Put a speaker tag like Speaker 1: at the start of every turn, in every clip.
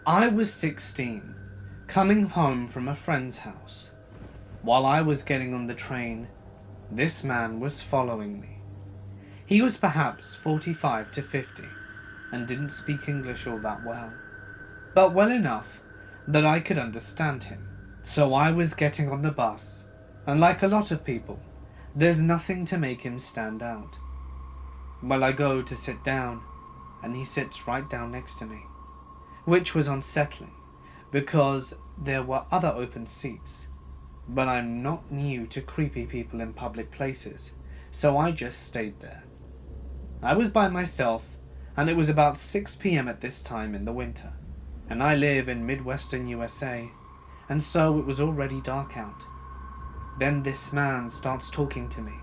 Speaker 1: I was 16, coming home from a friend's house. While I was getting on the train, this man was following me. He was perhaps 45 to 50 and didn't speak English all that well, but well enough that I could understand him. So I was getting on the bus, and like a lot of people, there's nothing to make him stand out. Well, I go to sit down, and he sits right down next to me, which was unsettling because there were other open seats, but I'm not new to creepy people in public places, so I just stayed there. I was by myself, and it was about 6 p.m. at this time in the winter, and I live in Midwestern USA, and so it was already dark out. Then this man starts talking to me,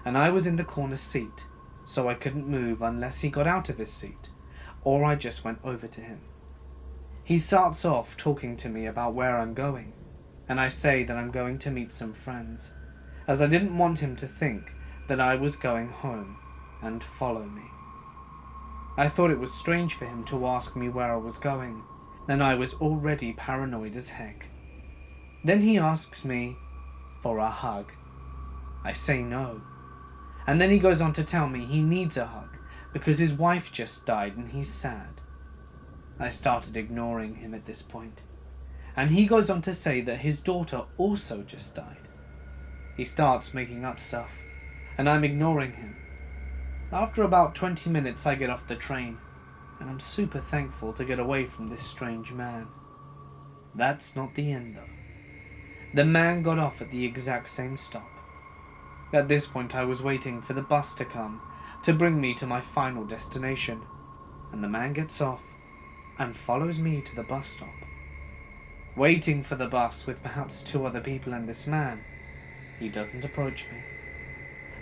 Speaker 1: and I was in the corner seat, so I couldn't move unless he got out of his seat, or I just went over to him. He starts off talking to me about where I'm going, and I say that I'm going to meet some friends, as I didn't want him to think that I was going home and follow me. I thought it was strange for him to ask me where I was going, and I was already paranoid as heck. Then he asks me for a hug. I say no. And then he goes on to tell me he needs a hug because his wife just died and he's sad. I started ignoring him at this point, and he goes on to say that his daughter also just died. He starts making up stuff, and I'm ignoring him. After about 20 minutes I get off the train, and I'm super thankful to get away from this strange man. That's not the end though. The man got off at the exact same stop. At this point I was waiting for the bus to come to bring me to my final destination, and the man gets off and follows me to the bus stop. Waiting for the bus with perhaps 2 other people and this man, he doesn't approach me.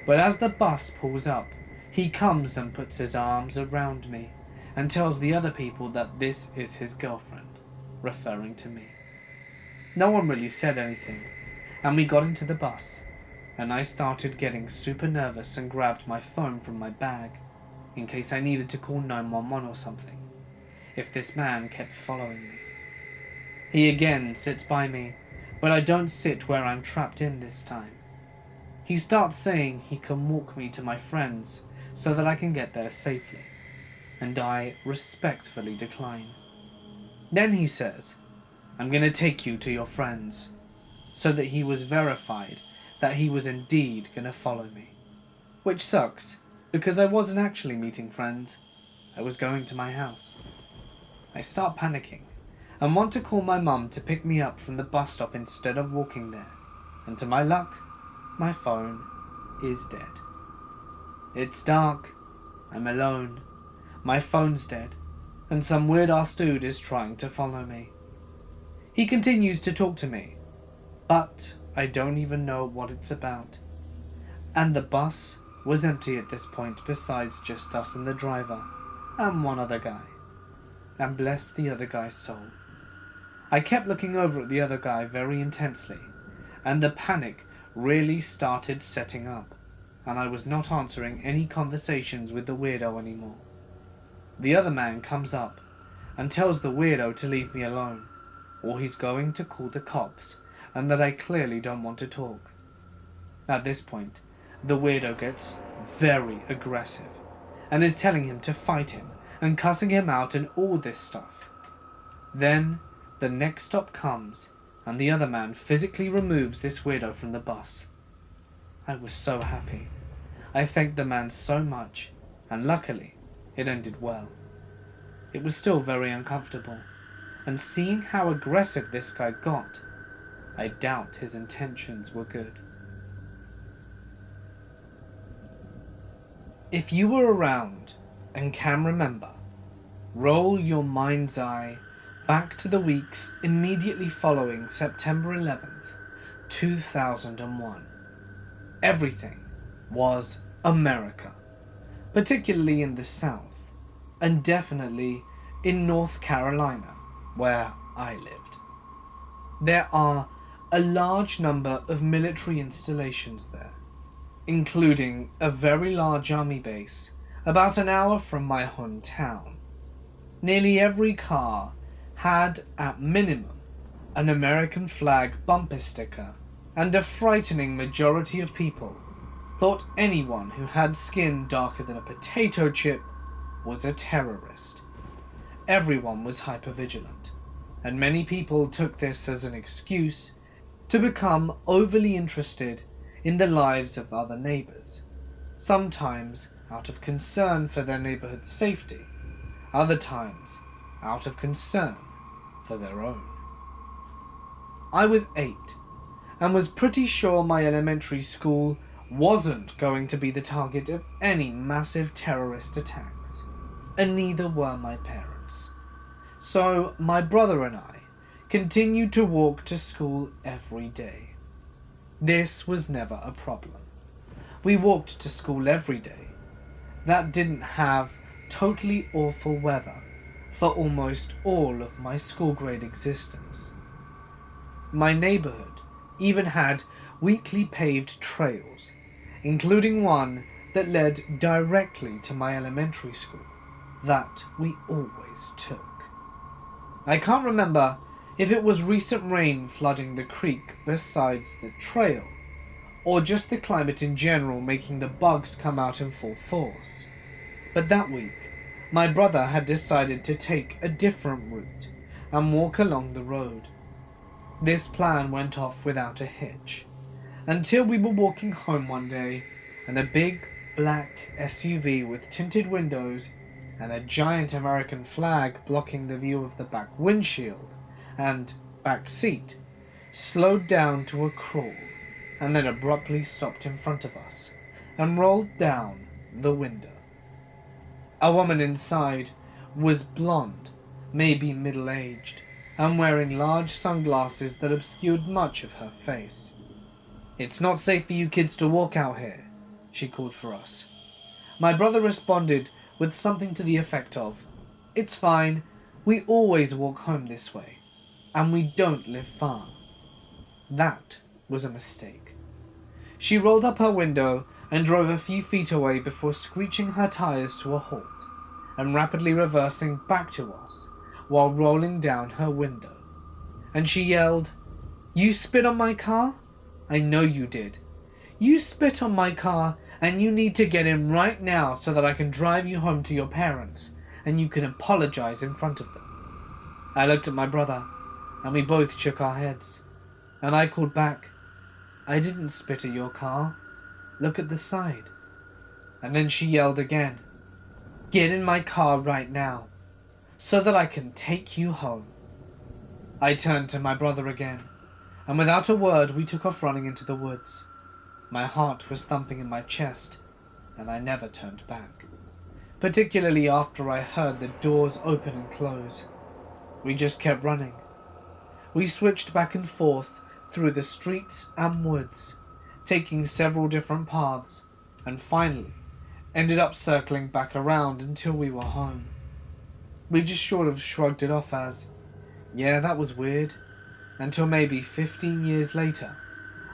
Speaker 1: But as the bus pulls up, he comes and puts his arms around me and tells the other people that this is his girlfriend, referring to me. No one really said anything, and we got into the bus, and I started getting super nervous and grabbed my phone from my bag, in case I needed to call 911 or something, if this man kept following me. He again sits by me, but I don't sit where I'm trapped in this time. He starts saying he can walk me to my friends so that I can get there safely, and I respectfully decline. Then he says, I'm going to take you to your friends, so that he was verified that he was indeed going to follow me. Which sucks, because I wasn't actually meeting friends, I was going to my house. I start panicking, and want to call my mum to pick me up from the bus stop instead of walking there, and to my luck, my phone is dead. It's dark, I'm alone, my phone's dead, and some weird-ass dude is trying to follow me. He continues to talk to me, but I don't even know what it's about. And the bus was empty at this point besides just us and the driver, and one other guy. And bless the other guy's soul. I kept looking over at the other guy very intensely, and the panic really started setting up, and I was not answering any conversations with the weirdo anymore. The other man comes up and tells the weirdo to leave me alone, or he's going to call the cops, and that I clearly don't want to talk. At this point, the weirdo gets very aggressive, and is telling him to fight him, and cussing him out and all this stuff. Then, the next stop comes, and the other man physically removes this weirdo from the bus. I was so happy. I thanked the man so much, and luckily, it ended well. It was still very uncomfortable, and seeing how aggressive this guy got, I doubt his intentions were good. If you were around and can remember, roll your mind's eye back to the weeks immediately following September 11th, 2001. Everything was America, particularly in the South, and definitely in North Carolina, where I lived. There are a large number of military installations there, including a very large army base about an hour from my hometown. Nearly every car had, at minimum, an American flag bumper sticker, and a frightening majority of people thought anyone who had skin darker than a potato chip was a terrorist. Everyone was hypervigilant, and many people took this as an excuse to become overly interested in the lives of other neighbors, sometimes out of concern for their neighborhood's safety, other times out of concern for their own. I was 8, and was pretty sure my elementary school wasn't going to be the target of any massive terrorist attacks, and neither were my parents. So my brother and I continued to walk to school every day. This was never a problem. We walked to school every day. That didn't have totally awful weather for almost all of my school grade existence. My neighborhood even had weekly paved trails, including one that led directly to my elementary school, that we always took. I can't remember if it was recent rain flooding the creek besides the trail, or just the climate in general making the bugs come out in full force. But that week, my brother had decided to take a different route and walk along the road. This plan went off without a hitch, until we were walking home one day, and a big black SUV with tinted windows and a giant American flag blocking the view of the back windshield and back seat slowed down to a crawl and then abruptly stopped in front of us and rolled down the window. A woman inside was blonde, maybe middle-aged, and wearing large sunglasses that obscured much of her face. "It's not safe for you kids to walk out here," she called for us. My brother responded with something to the effect of, "It's fine, we always walk home this way, and we don't live far." That was a mistake. She rolled up her window and drove a few feet away before screeching her tires to a halt and rapidly reversing back to us while rolling down her window. And she yelled, "You spit on my car? I know you did. You spit on my car, and you need to get in right now so that I can drive you home to your parents and you can apologize in front of them." I looked at my brother and we both shook our heads, and I called back, "I didn't spit at your car. Look at the side." And then she yelled again, "Get in my car right now so that I can take you home." I turned to my brother again, and without a word we took off running into the woods. My heart was thumping in my chest, and I never turned back, particularly after I heard the doors open and close. We just kept running. We switched back and forth through the streets and woods, taking several different paths, and finally ended up circling back around until we were home. We just sort of shrugged it off as, "Yeah, that was weird," until maybe 15 years later,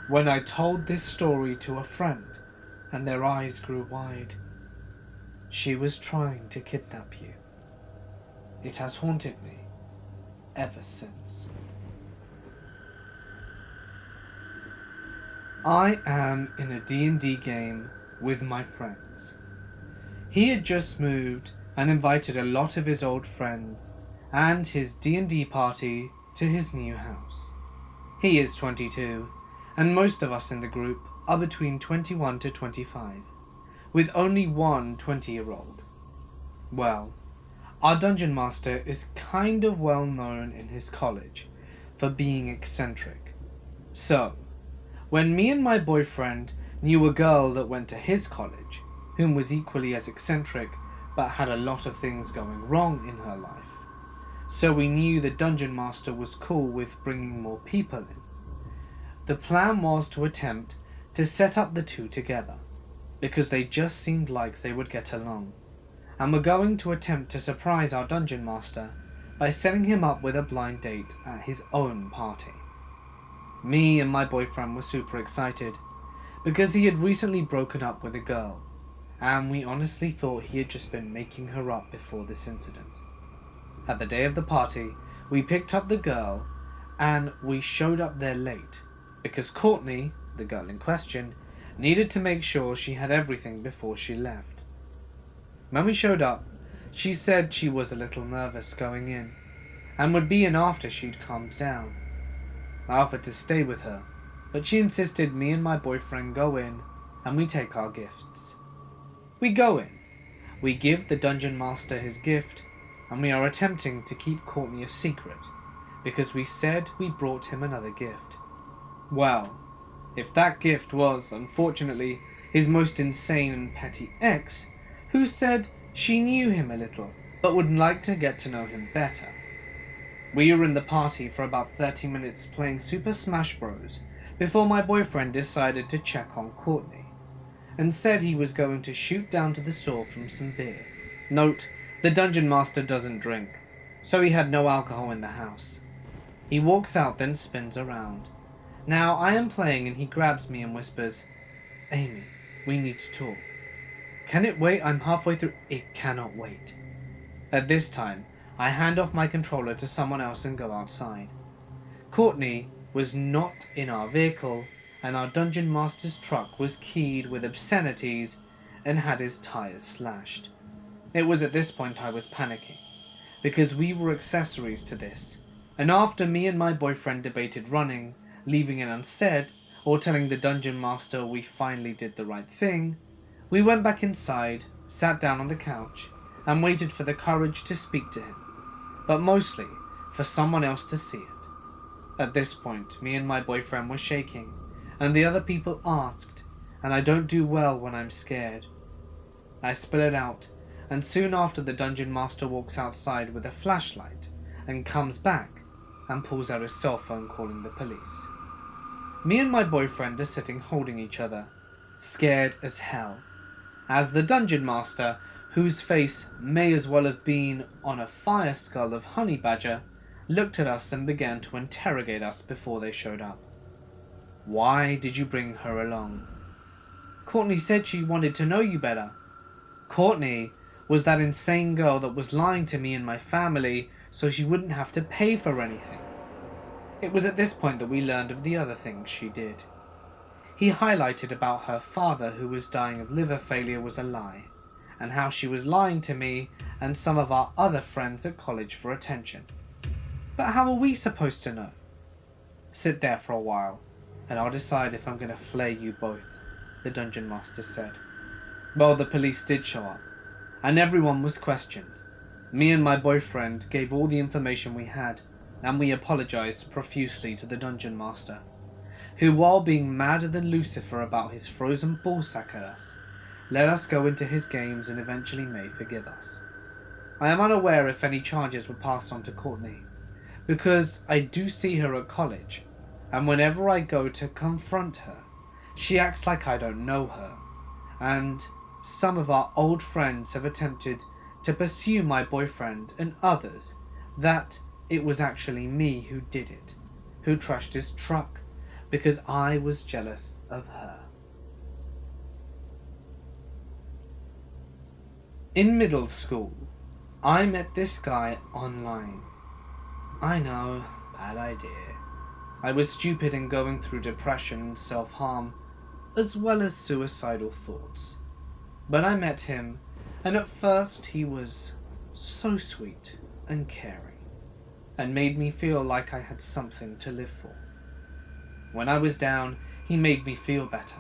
Speaker 1: when I told this story to a friend and their eyes grew wide. She was trying to kidnap you. It has haunted me ever since. I am in a D&D game with my friends. He had just moved and invited a lot of his old friends and his D&D party to his new house. He is 22, and most of us in the group are between 21 to 25, with only one 20-year-old. Well, our dungeon master is kind of well known in his college for being eccentric. So, when me and my boyfriend knew a girl that went to his college, whom was equally as eccentric but had a lot of things going wrong in her life, so we knew the dungeon master was cool with bringing more people in. The plan was to attempt to set up the two together, because they just seemed like they would get along, and were going to attempt to surprise our dungeon master by setting him up with a blind date at his own party. Me and my boyfriend were super excited, because he had recently broken up with a girl, and we honestly thought he had just been making her up before this incident. At the day of the party, we picked up the girl and we showed up there late because Courtney, the girl in question, needed to make sure she had everything before she left. When we showed up, she said she was a little nervous going in and would be in after she'd calmed down. I offered to stay with her, but she insisted me and my boyfriend go in and we take our gifts. We go in, we give the dungeon master his gift, and we are attempting to keep Courtney a secret because we said we brought him another gift. Well, if that gift was, unfortunately, his most insane and petty ex, who said she knew him a little but would like to get to know him better. We were in the party for about 30 minutes playing Super Smash Bros. Before my boyfriend decided to check on Courtney and said he was going to shoot down to the store for some beer. Note, the dungeon master doesn't drink, so he had no alcohol in the house. He walks out, then spins around. Now I am playing and he grabs me and whispers, "Amy, we need to talk." "Can it wait? I'm halfway through." "It cannot wait." At this time, I hand off my controller to someone else and go outside. Courtney was not in our vehicle, and our dungeon master's truck was keyed with obscenities and had his tires slashed. It was at this point I was panicking, because we were accessories to this, and after me and my boyfriend debated running, leaving it unsaid, or telling the dungeon master we finally did the right thing, we went back inside, sat down on the couch, and waited for the courage to speak to him, but mostly for someone else to see it. At this point, me and my boyfriend were shaking, and the other people asked, and I don't do well when I'm scared. I spill it out, and soon after the dungeon master walks outside with a flashlight and comes back and pulls out his cell phone calling the police. Me and my boyfriend are sitting holding each other, scared as hell, as the dungeon master, whose face may as well have been on a fire skull of honey badger, looked at us and began to interrogate us before they showed up. "Why did you bring her along?" "Courtney said she wanted to know you better." Courtney was that insane girl that was lying to me and my family so she wouldn't have to pay for anything. It was at this point that we learned of the other things she did. He highlighted about her father who was dying of liver failure was a lie, and how she was lying to me and some of our other friends at college for attention. But how are we supposed to know? "Sit there for a while, and I'll decide if I'm going to flay you both," the dungeon master said. Well, the police did show up, and everyone was questioned. Me and my boyfriend gave all the information we had, and we apologized profusely to the dungeon master, who, while being madder than Lucifer about his frozen ballsack at us, let us go into his games and eventually may forgive us. I am unaware if any charges were passed on to Courtney, because I do see her at college, and whenever I go to confront her, she acts like I don't know her, and some of our old friends have attempted to pursue my boyfriend and others that it was actually me who did it, who trashed his truck, because I was jealous of her. In middle school, I met this guy online. I know, bad idea. I was stupid and going through depression and self-harm, as well as suicidal thoughts. But I met him, and at first he was so sweet and caring, and made me feel like I had something to live for. When I was down, he made me feel better.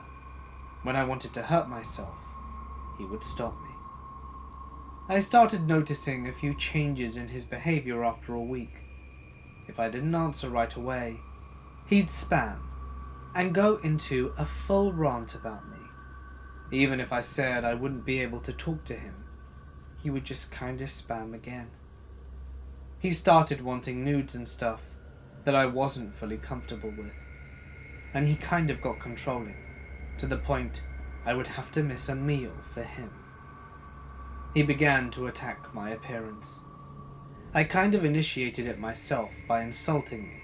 Speaker 1: When I wanted to hurt myself, he would stop me. I started noticing a few changes in his behavior after a week. If I didn't answer right away, he'd spam and go into a full rant about me. Even if I said I wouldn't be able to talk to him, he would just kinda spam again. He started wanting nudes and stuff that I wasn't fully comfortable with, and he kind of got controlling, to the point I would have to miss a meal for him. He began to attack my appearance. I kind of initiated it myself by insulting me,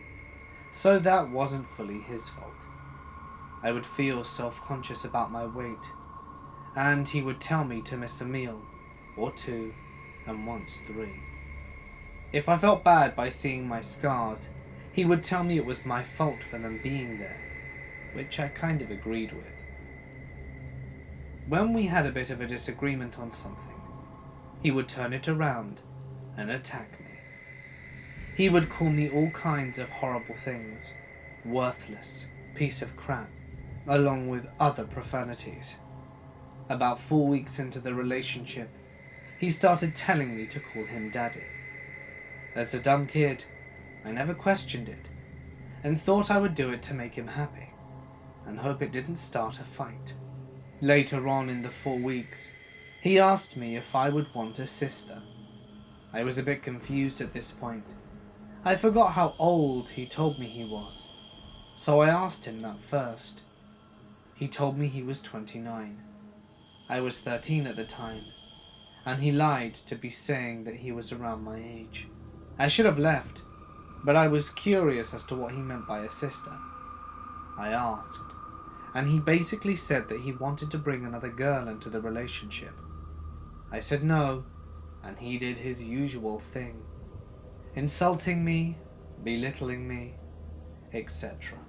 Speaker 1: so that wasn't fully his fault. I would feel self-conscious about my weight, and he would tell me to miss a meal, or two, and once 3. If I felt bad by seeing my scars, he would tell me it was my fault for them being there, which I kind of agreed with. When we had a bit of a disagreement on something, he would turn it around and attack me. He would call me all kinds of horrible things, worthless, piece of crap, along with other profanities. About 4 weeks into the relationship, he started telling me to call him Daddy. As a dumb kid, I never questioned it, and thought I would do it to make him happy, and hope it didn't start a fight. Later on in the 4 weeks, he asked me if I would want a sister. I was a bit confused at this point. I forgot how old he told me he was, so I asked him that first. He told me he was 29. I was 13 at the time, and he lied to be saying that he was around my age. I should have left, but I was curious as to what he meant by a sister. I asked, and he basically said that he wanted to bring another girl into the relationship. I said no, and he did his usual thing, insulting me, belittling me, etc.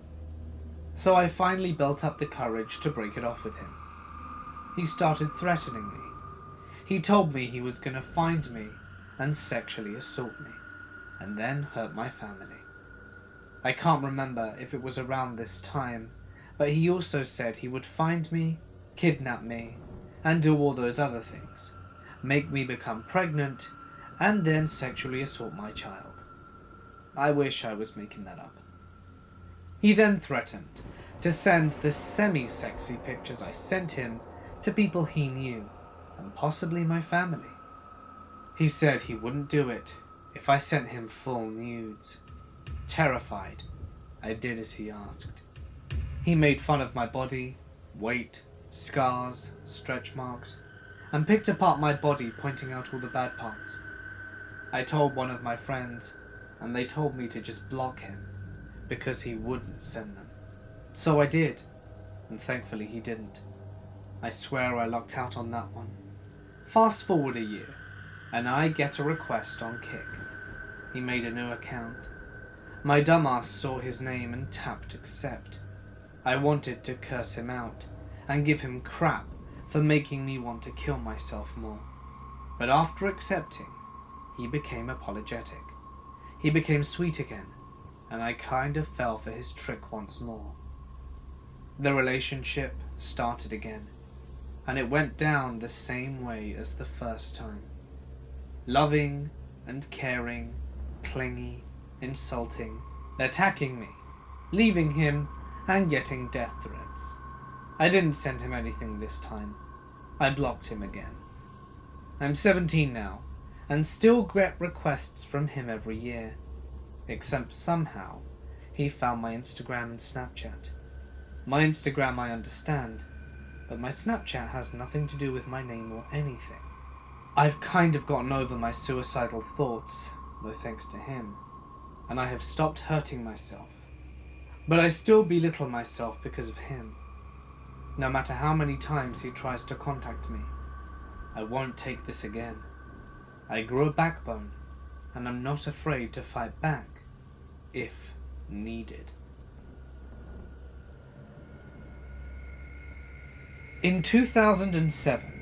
Speaker 1: So I finally built up the courage to break it off with him. He started threatening me. He told me he was going to find me and sexually assault me, and then hurt my family. I can't remember if it was around this time, but he also said he would find me, kidnap me, and do all those other things, make me become pregnant, and then sexually assault my child. I wish I was making that up. He then threatened to send the semi-sexy pictures I sent him to people he knew, and possibly my family. He said he wouldn't do it if I sent him full nudes. Terrified, I did as he asked. He made fun of my body, weight, scars, stretch marks, and picked apart my body, pointing out all the bad parts. I told one of my friends, and they told me to just block him, because he wouldn't send them. So I did, and thankfully he didn't. I swear I lucked out on that one. Fast forward a year, and I get a request on Kick. He made a new account. My dumbass saw his name and tapped accept. I wanted to curse him out and give him crap for making me want to kill myself more. But after accepting, he became apologetic. He became sweet again, and I kind of fell for his trick once more. The relationship started again, and it went down the same way as the first time. Loving and caring, clingy, insulting, attacking me, leaving him, and getting death threats. I didn't send him anything this time. I blocked him again. I'm 17 now, and still get requests from him every year, except somehow he found my Instagram and Snapchat. My Instagram I understand, but my Snapchat has nothing to do with my name or anything. I've kind of gotten over my suicidal thoughts, though thanks to him, and I have stopped hurting myself. But I still belittle myself because of him. No matter how many times he tries to contact me, I won't take this again. I grew a backbone, and I'm not afraid to fight back, if needed. In 2007,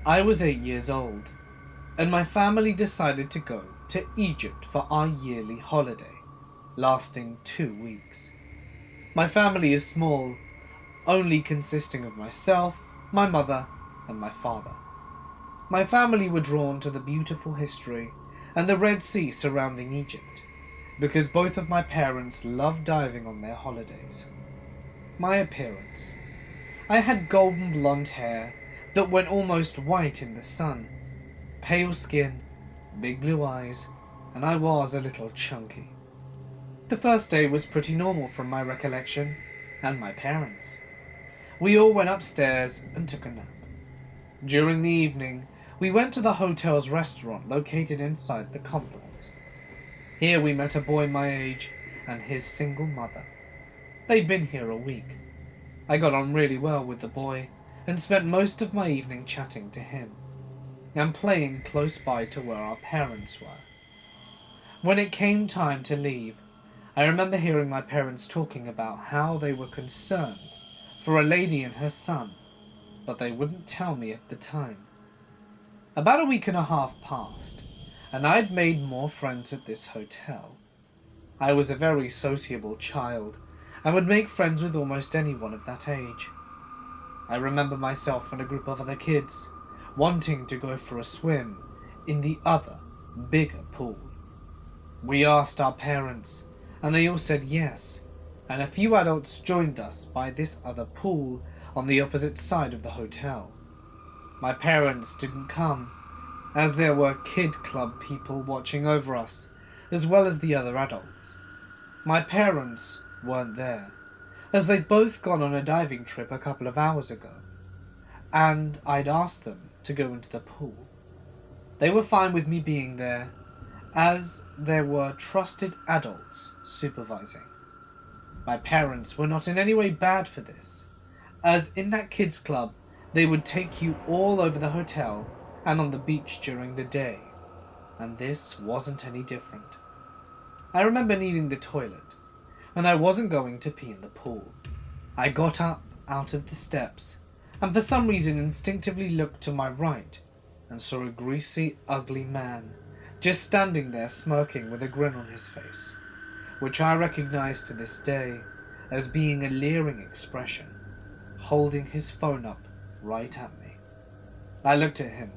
Speaker 1: I was 8 years old, and my family decided to go to Egypt for our yearly holiday, lasting 2 weeks. My family is small, only consisting of myself, my mother, and my father. My family were drawn to the beautiful history and the Red Sea surrounding Egypt, because both of my parents loved diving on their holidays. My appearance. I had golden blonde hair that went almost white in the sun, pale skin, big blue eyes, and I was a little chunky. The first day was pretty normal from my recollection, and my parents. We all went upstairs and took a nap. During the evening, we went to the hotel's restaurant located inside the complex. Here we met a boy my age and his single mother. They'd been here a week. I got on really well with the boy and spent most of my evening chatting to him and playing close by to where our parents were. When it came time to leave, I remember hearing my parents talking about how they were concerned for a lady and her son, but they wouldn't tell me at the time. About a week and a half passed, and I'd made more friends at this hotel. I was a very sociable child and would make friends with almost anyone of that age. I remember myself and a group of other kids wanting to go for a swim in the other, bigger pool. We asked our parents, and they all said yes, and a few adults joined us by this other pool on the opposite side of the hotel. My parents didn't come, as there were kid club people watching over us, as well as the other adults. My parents weren't there, as they'd both gone on a diving trip a couple of hours ago, and I'd asked them to go into the pool. They were fine with me being there, as there were trusted adults supervising. My parents were not in any way bad for this, as in that kids club they would take you all over the hotel and on the beach during the day, and this wasn't any different. I remember needing the toilet, and I wasn't going to pee in the pool. I got up out of the steps, and for some reason instinctively looked to my right and saw a greasy, ugly man just standing there smirking with a grin on his face, which I recognize to this day as being a leering expression, holding his phone up right at me. I looked at him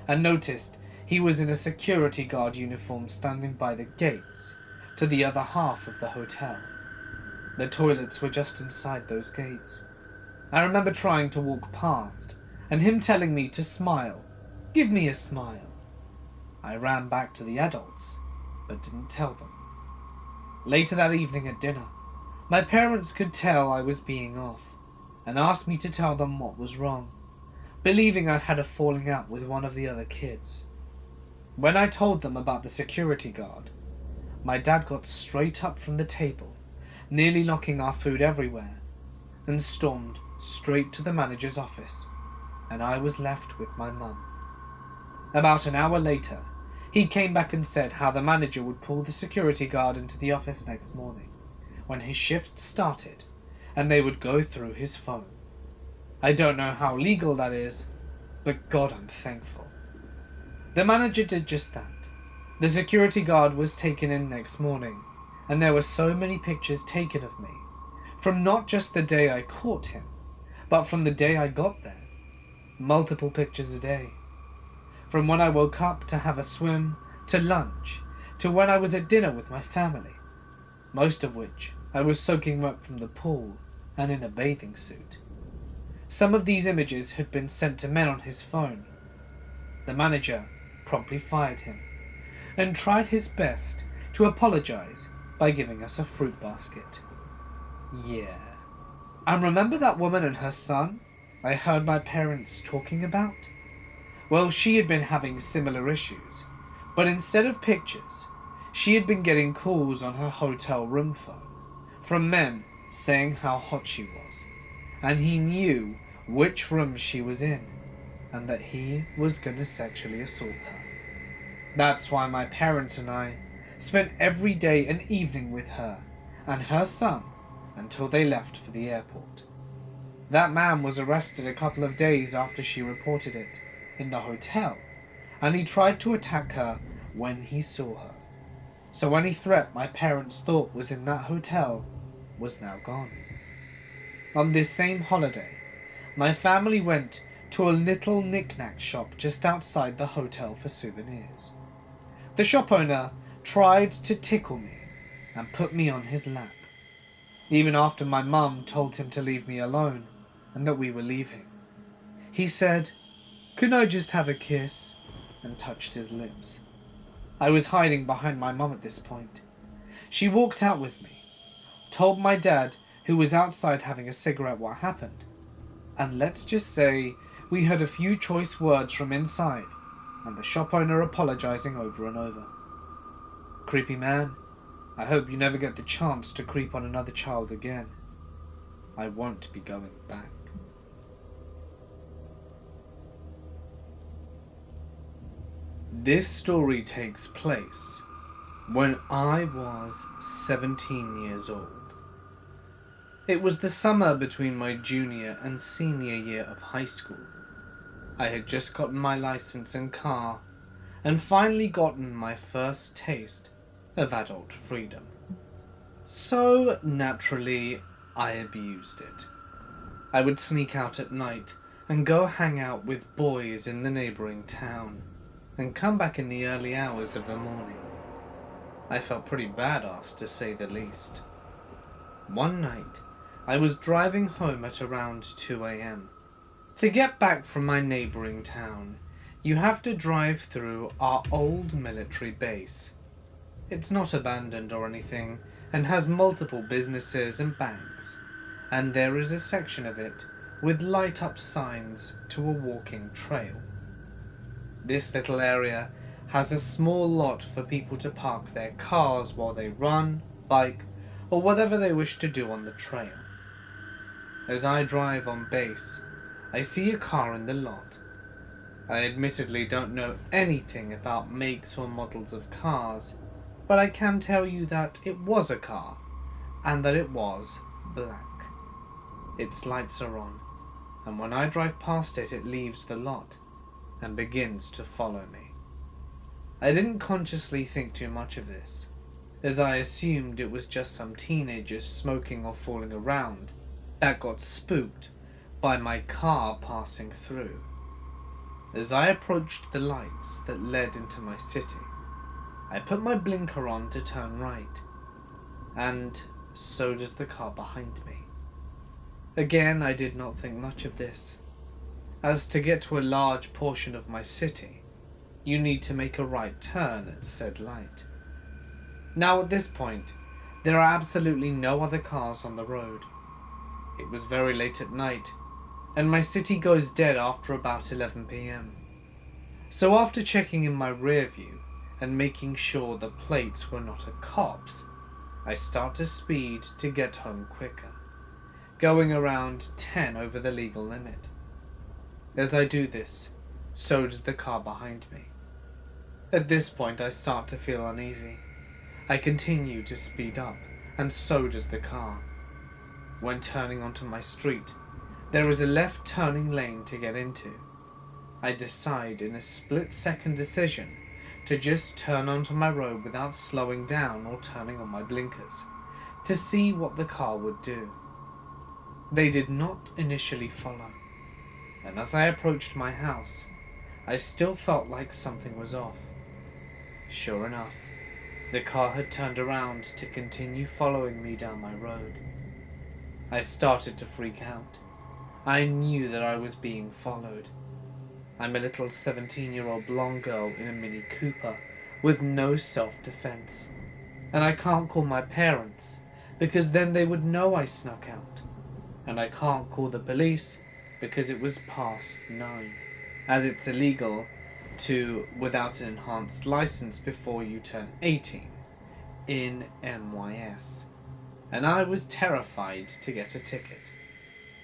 Speaker 1: and noticed he was in a security guard uniform standing by the gates to the other half of the hotel. The toilets were just inside those gates. I remember trying to walk past and him telling me to smile. Give me a smile. I ran back to the adults, but didn't tell them. Later that evening at dinner, my parents could tell I was being off and asked me to tell them what was wrong, believing I'd had a falling out with one of the other kids. When I told them about the security guard, my dad got straight up from the table, nearly knocking our food everywhere, and stormed straight to the manager's office, and I was left with my mum. About an hour later, he came back and said how the manager would pull the security guard into the office next morning, when his shift started, and they would go through his phone. I don't know how legal that is, but God, I'm thankful. The manager did just that. The security guard was taken in next morning, and there were so many pictures taken of me, from not just the day I caught him, but from the day I got there. Multiple pictures a day. From when I woke up to have a swim, to lunch, to when I was at dinner with my family, most of which I was soaking wet from the pool and in a bathing suit. Some of these images had been sent to men on his phone. The manager promptly fired him and tried his best to apologize by giving us a fruit basket. Yeah. And remember that woman and her son I heard my parents talking about? Well, she had been having similar issues, but instead of pictures, she had been getting calls on her hotel room phone from men saying how hot she was, and he knew which room she was in, and that he was going to sexually assault her. That's why my parents and I spent every day and evening with her and her son until they left for the airport. That man was arrested a couple of days after she reported it in the hotel, and he tried to attack her when he saw her. So any threat my parents thought was in that hotel was now gone. On this same holiday, my family went to a little knick-knack shop just outside the hotel for souvenirs. The shop owner tried to tickle me and put me on his lap, even after my mum told him to leave me alone and that we were leaving. He said, "Can I just have a kiss?" and touched his lips. I was hiding behind my mum at this point. She walked out with me, told my dad, who was outside having a cigarette, what happened, and let's just say we heard a few choice words from inside and the shop owner apologizing over and over. Creepy man, I hope you never get the chance to creep on another child again. I won't be going back. This story takes place when I was 17 years old. It was the summer between my junior and senior year of high school. I had just gotten my license and car, and finally gotten my first taste of adult freedom. So, naturally, I abused it. I would sneak out at night and go hang out with boys in the neighbouring town, and come back in the early hours of the morning. I felt pretty badass, to say the least. One night, I was driving home at around 2 a.m. To get back from my neighbouring town, you have to drive through our old military base. It's not abandoned or anything, and has multiple businesses and banks, and there is a section of it with light-up signs to a walking trail. This little area has a small lot for people to park their cars while they run, bike, or whatever they wish to do on the trail. As I drive on base, I see a car in the lot. I admittedly don't know anything about makes or models of cars, but I can tell you that it was a car, and that it was black. Its lights are on, and when I drive past it, it leaves the lot and begins to follow me. I didn't consciously think too much of this, as I assumed it was just some teenagers smoking or fooling around that got spooked by my car passing through. As I approached the lights that led into my city, I put my blinker on to turn right, and so does the car behind me. Again, I did not think much of this, as to get to a large portion of my city, you need to make a right turn at said light. Now at this point, there are absolutely no other cars on the road. It was very late at night, and my city goes dead after about 11 p.m. So after checking in my rear view and making sure the plates were not a cop's, I start to speed to get home quicker, going around 10 over the legal limit. As I do this, so does the car behind me. At this point, I start to feel uneasy. I continue to speed up, and so does the car. When turning onto my street, there is a left turning lane to get into. I decide in a split-second decision to just turn onto my road without slowing down or turning on my blinkers, to see what the car would do. They did not initially follow, and as I approached my house, I still felt like something was off. Sure enough, the car had turned around to continue following me down my road. I started to freak out. I knew that I was being followed. I'm a little 17-year-old blonde girl in a Mini Cooper with no self-defense, and I can't call my parents because then they would know I snuck out, and I can't call the police because it was past 9, as it's illegal to without an enhanced license before you turn 18 in NYS, and I was terrified to get a ticket.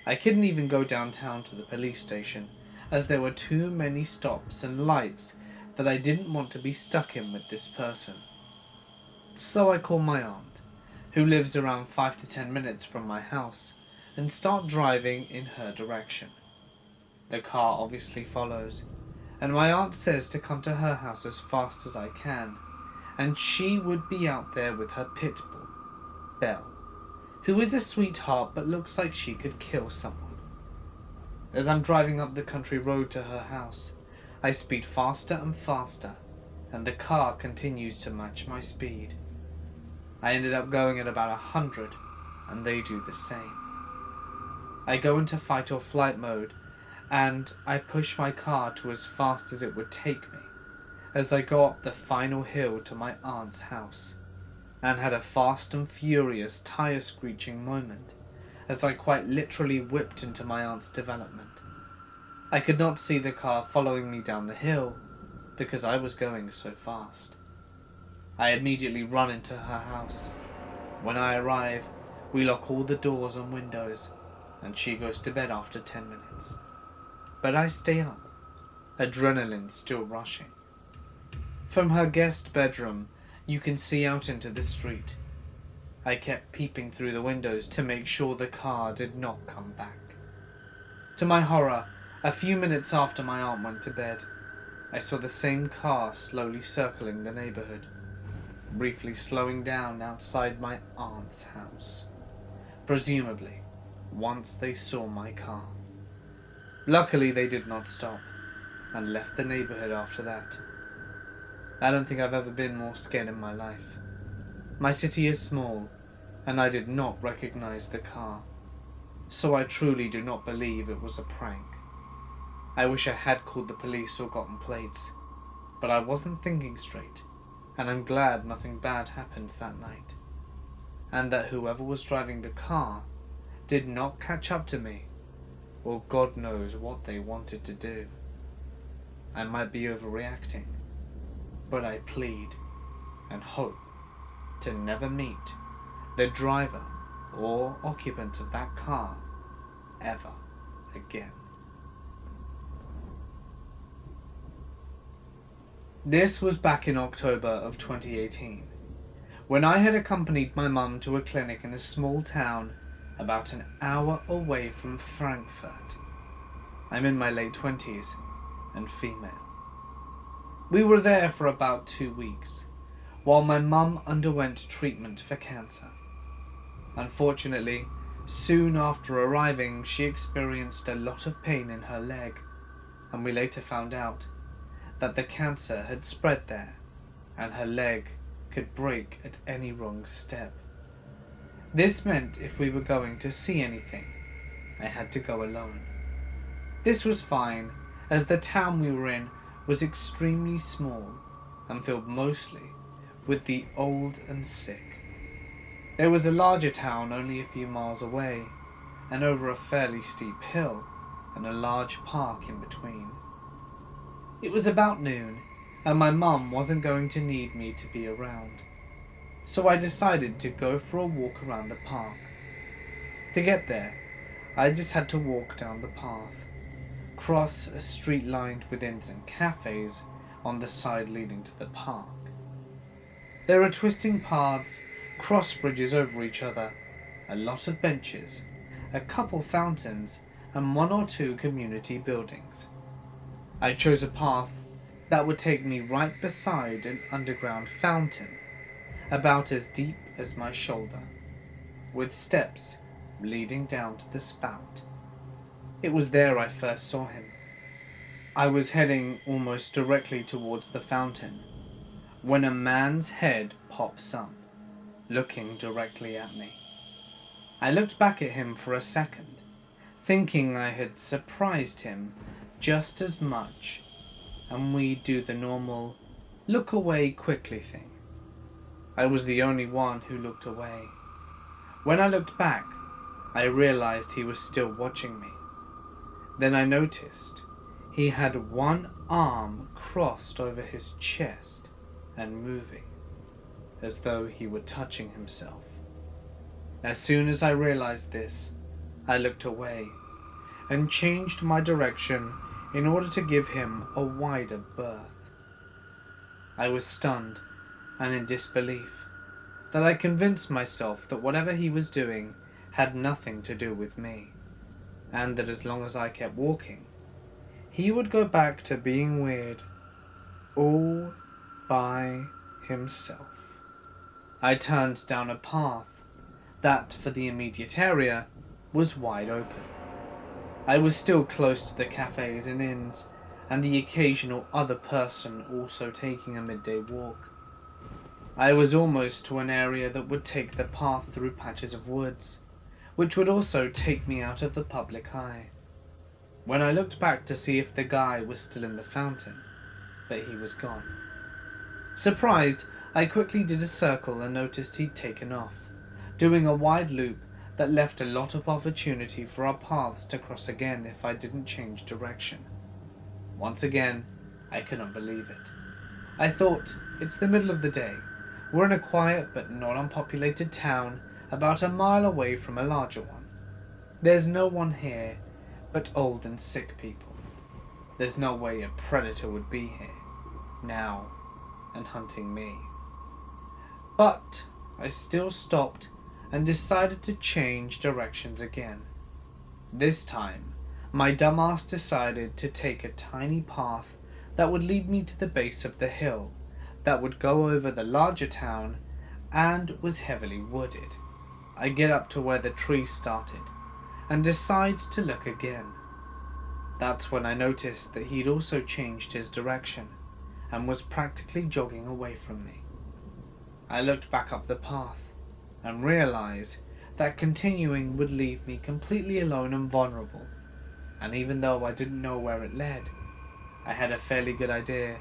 Speaker 1: I couldn't even go downtown to the police station, as there were too many stops and lights that I didn't want to be stuck in with this person. So I call my aunt, who lives around 5 to 10 minutes from my house, and start driving in her direction. The car obviously follows, and my aunt says to come to her house as fast as I can, and she would be out there with her pit bull, Belle, who is a sweetheart but looks like she could kill someone. As I'm driving up the country road to her house, I speed faster and faster, and the car continues to match my speed. I ended up going at about 100, and they do the same. I go into fight or flight mode, and I push my car to as fast as it would take me, as I go up the final hill to my aunt's house, and had a fast and furious tire screeching moment, as I quite literally whipped into my aunt's development. I could not see the car following me down the hill, because I was going so fast. I immediately run into her house. When I arrive, we lock all the doors and windows, and she goes to bed after 10 minutes. But I stay up, adrenaline still rushing. From her guest bedroom, you can see out into the street. I kept peeping through the windows to make sure the car did not come back. To my horror, a few minutes after my aunt went to bed, I saw the same car slowly circling the neighborhood, briefly slowing down outside my aunt's house. Presumably, once they saw my car. Luckily, they did not stop, and left the neighborhood after that. I don't think I've ever been more scared in my life. My city is small, and I did not recognize the car, so I truly do not believe it was a prank. I wish I had called the police or gotten plates, but I wasn't thinking straight, and I'm glad nothing bad happened that night, and that whoever was driving the car did not catch up to me, or God knows what they wanted to do. I might be overreacting, but I plead and hope to never meet the driver or occupant of that car ever again. This was back in October of 2018, when I had accompanied my mum to a clinic in a small town about an hour away from Frankfurt. I'm in my late 20s and female. We were there for about 2 weeks, while my mum underwent treatment for cancer. Unfortunately, soon after arriving, she experienced a lot of pain in her leg, and we later found out that the cancer had spread there, and her leg could break at any wrong step. This meant if we were going to see anything, I had to go alone. This was fine, as the town we were in was extremely small and filled mostly with the old and sick. There was a larger town only a few miles away, and over a fairly steep hill, and a large park in between. It was about noon, and my mum wasn't going to need me to be around, so I decided to go for a walk around the park. To get there, I just had to walk down the path, cross a street lined with inns and cafes on the side leading to the park. There are twisting paths, cross bridges over each other, a lot of benches, a couple fountains, and 1 or 2 community buildings. I chose a path that would take me right beside an underground fountain, about as deep as my shoulder, with steps leading down to the spout. It was there I first saw him. I was heading almost directly towards the fountain when a man's head pops up, looking directly at me. I looked back at him for a second, thinking I had surprised him just as much, and we do the normal look away quickly thing. I was the only one who looked away. When I looked back, I realized he was still watching me. Then I noticed he had one arm crossed over his chest and moving, as though he were touching himself. As soon as I realized this, I looked away and changed my direction in order to give him a wider berth. I was stunned and in disbelief that I convinced myself that whatever he was doing had nothing to do with me, and that as long as I kept walking, he would go back to being weird all by himself. I turned down a path that, for the immediate area, was wide open. I was still close to the cafes and inns, and the occasional other person also taking a midday walk. I was almost to an area that would take the path through patches of woods, which would also take me out of the public eye, when I looked back to see if the guy was still in the fountain, but he was gone. Surprised, I quickly did a circle and noticed he'd taken off, doing a wide loop that left a lot of opportunity for our paths to cross again if I didn't change direction. Once again, I couldn't believe it. I thought, it's the middle of the day. We're in a quiet but not unpopulated town about a mile away from a larger one. There's no one here but old and sick people. There's no way a predator would be here, now, and hunting me. But I still stopped and decided to change directions again. This time, my dumbass decided to take a tiny path that would lead me to the base of the hill that would go over the larger town and was heavily wooded. I get up to where the trees started and decide to look again. That's when I noticed that he'd also changed his direction and was practically jogging away from me. I looked back up the path and realized that continuing would leave me completely alone and vulnerable, and even though I didn't know where it led, I had a fairly good idea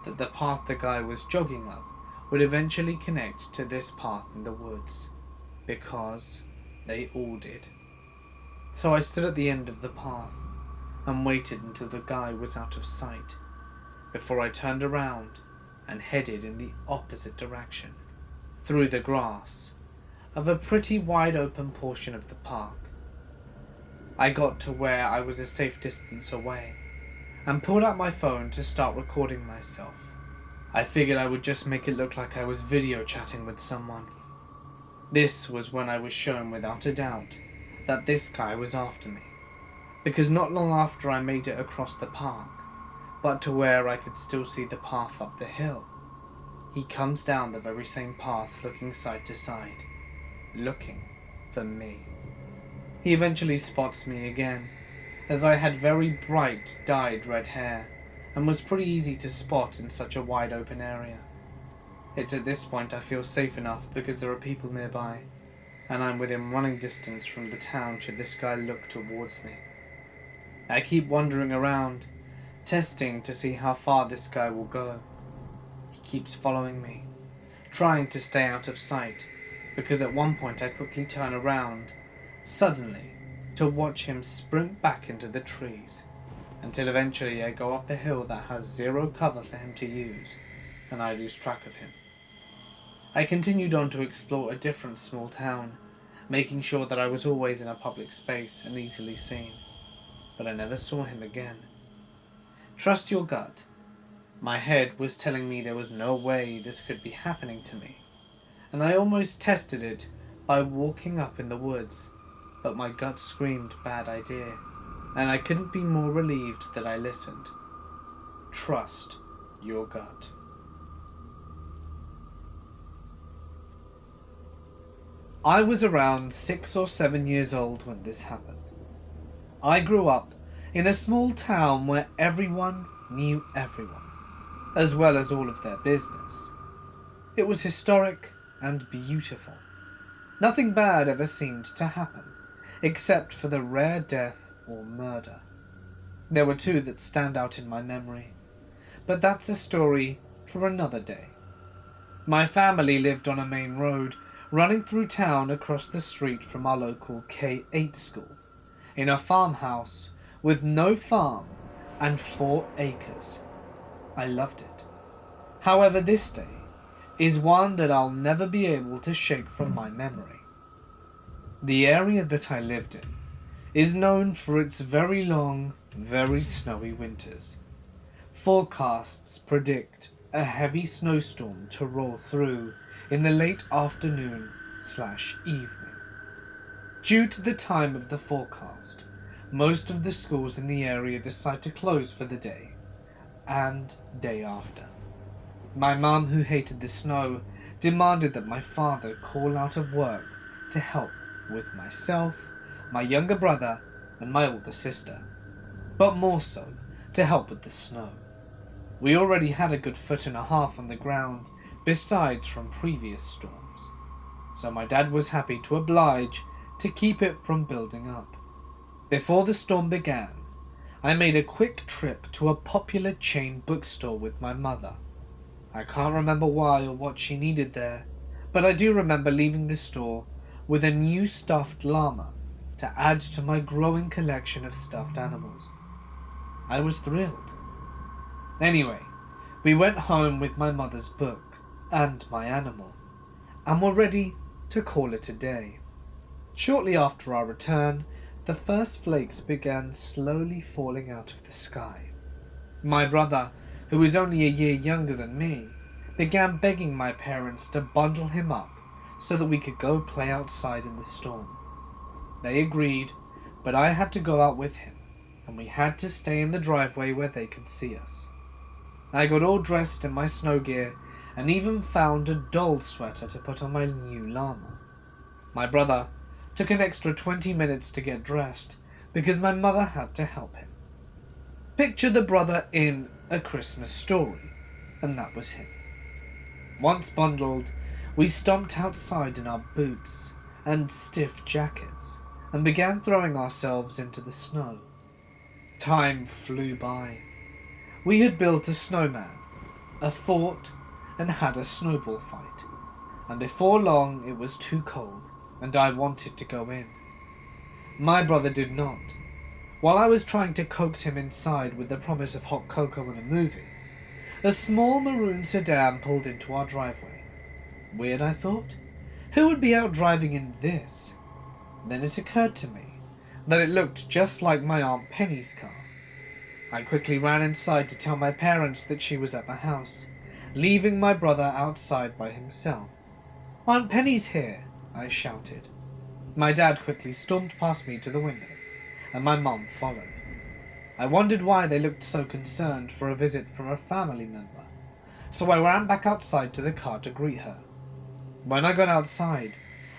Speaker 1: that the path the guy was jogging up would eventually connect to this path in the woods, because they all did. So I stood at the end of the path and waited until the guy was out of sight before I turned around and headed in the opposite direction, through the grass of a pretty wide open portion of the park. I got to where I was a safe distance away and pulled out my phone to start recording myself. I figured I would just make it look like I was video chatting with someone. This was when I was shown without a doubt that this guy was after me, because not long after I made it across the park, but to where I could still see the path up the hill, he comes down the very same path, looking side to side, looking for me. He eventually spots me again, as I had very bright dyed red hair and was pretty easy to spot in such a wide open area. It's at this point I feel safe enough because there are people nearby, and I'm within running distance from the town should this guy look towards me. I keep wandering around, testing to see how far this guy will go. He keeps following me, trying to stay out of sight, because at one point I quickly turn around, suddenly, to watch him sprint back into the trees, until eventually I go up a hill that has zero cover for him to use, and I lose track of him. I continued on to explore a different small town, making sure that I was always in a public space and easily seen, but I never saw him again. Trust your gut. My head was telling me there was no way this could be happening to me, and I almost tested it by walking up in the woods, but my gut screamed bad idea, and I couldn't be more relieved that I listened. Trust your gut. I was around 6 or 7 years old when this happened. I grew up in a small town where everyone knew everyone, as well as all of their business. It was historic and beautiful. Nothing bad ever seemed to happen, except for the rare death or murder. There were two that stand out in my memory, but that's a story for another day. My family lived on a main road running through town across the street from our local K-8 school, in a farmhouse with no farm and 4 acres. I loved it. However, this day is one that I'll never be able to shake from my memory. The area that I lived in is known for its very long, very snowy winters. Forecasts predict a heavy snowstorm to roll through in the late afternoon/evening. Due to the time of the forecast, most of the schools in the area decide to close for the day and day after. My mum, who hated the snow, demanded that my father call out of work to help with myself, my younger brother, and my older sister, but more so to help with the snow. We already had a good 1.5 feet on the ground, besides from previous storms, so my dad was happy to oblige to keep it from building up. Before the storm began, I made a quick trip to a popular chain bookstore with my mother. I can't remember why or what she needed there, but I do remember leaving the store with a new stuffed llama to add to my growing collection of stuffed animals. I was thrilled. Anyway, we went home with my mother's book and my animal, and were ready to call it a day. Shortly after our return, the first flakes began slowly falling out of the sky. My brother, who was only a year younger than me, began begging my parents to bundle him up so that we could go play outside in the storm. They agreed, but I had to go out with him, and we had to stay in the driveway where they could see us. I got all dressed in my snow gear and even found a doll sweater to put on my new llama. My brother took an extra 20 minutes to get dressed because my mother had to help him. Picture the brother in A Christmas Story, and that was him. Once bundled, we stomped outside in our boots and stiff jackets and began throwing ourselves into the snow. Time flew by. We had built a snowman, a fort, and had a snowball fight, and before long it was too cold and I wanted to go in. My brother did not. While I was trying to coax him inside with the promise of hot cocoa and a movie, a small maroon sedan pulled into our driveway. Weird, I thought. Who would be out driving in this? Then it occurred to me that it looked just like my Aunt Penny's car. I quickly ran inside to tell my parents that she was at the house, leaving my brother outside by himself. "Aunt Penny's here," I shouted. My dad quickly stormed past me to the window, and my mum followed. I wondered why they looked so concerned for a visit from a family member, so I ran back outside to the car to greet her. When I got outside,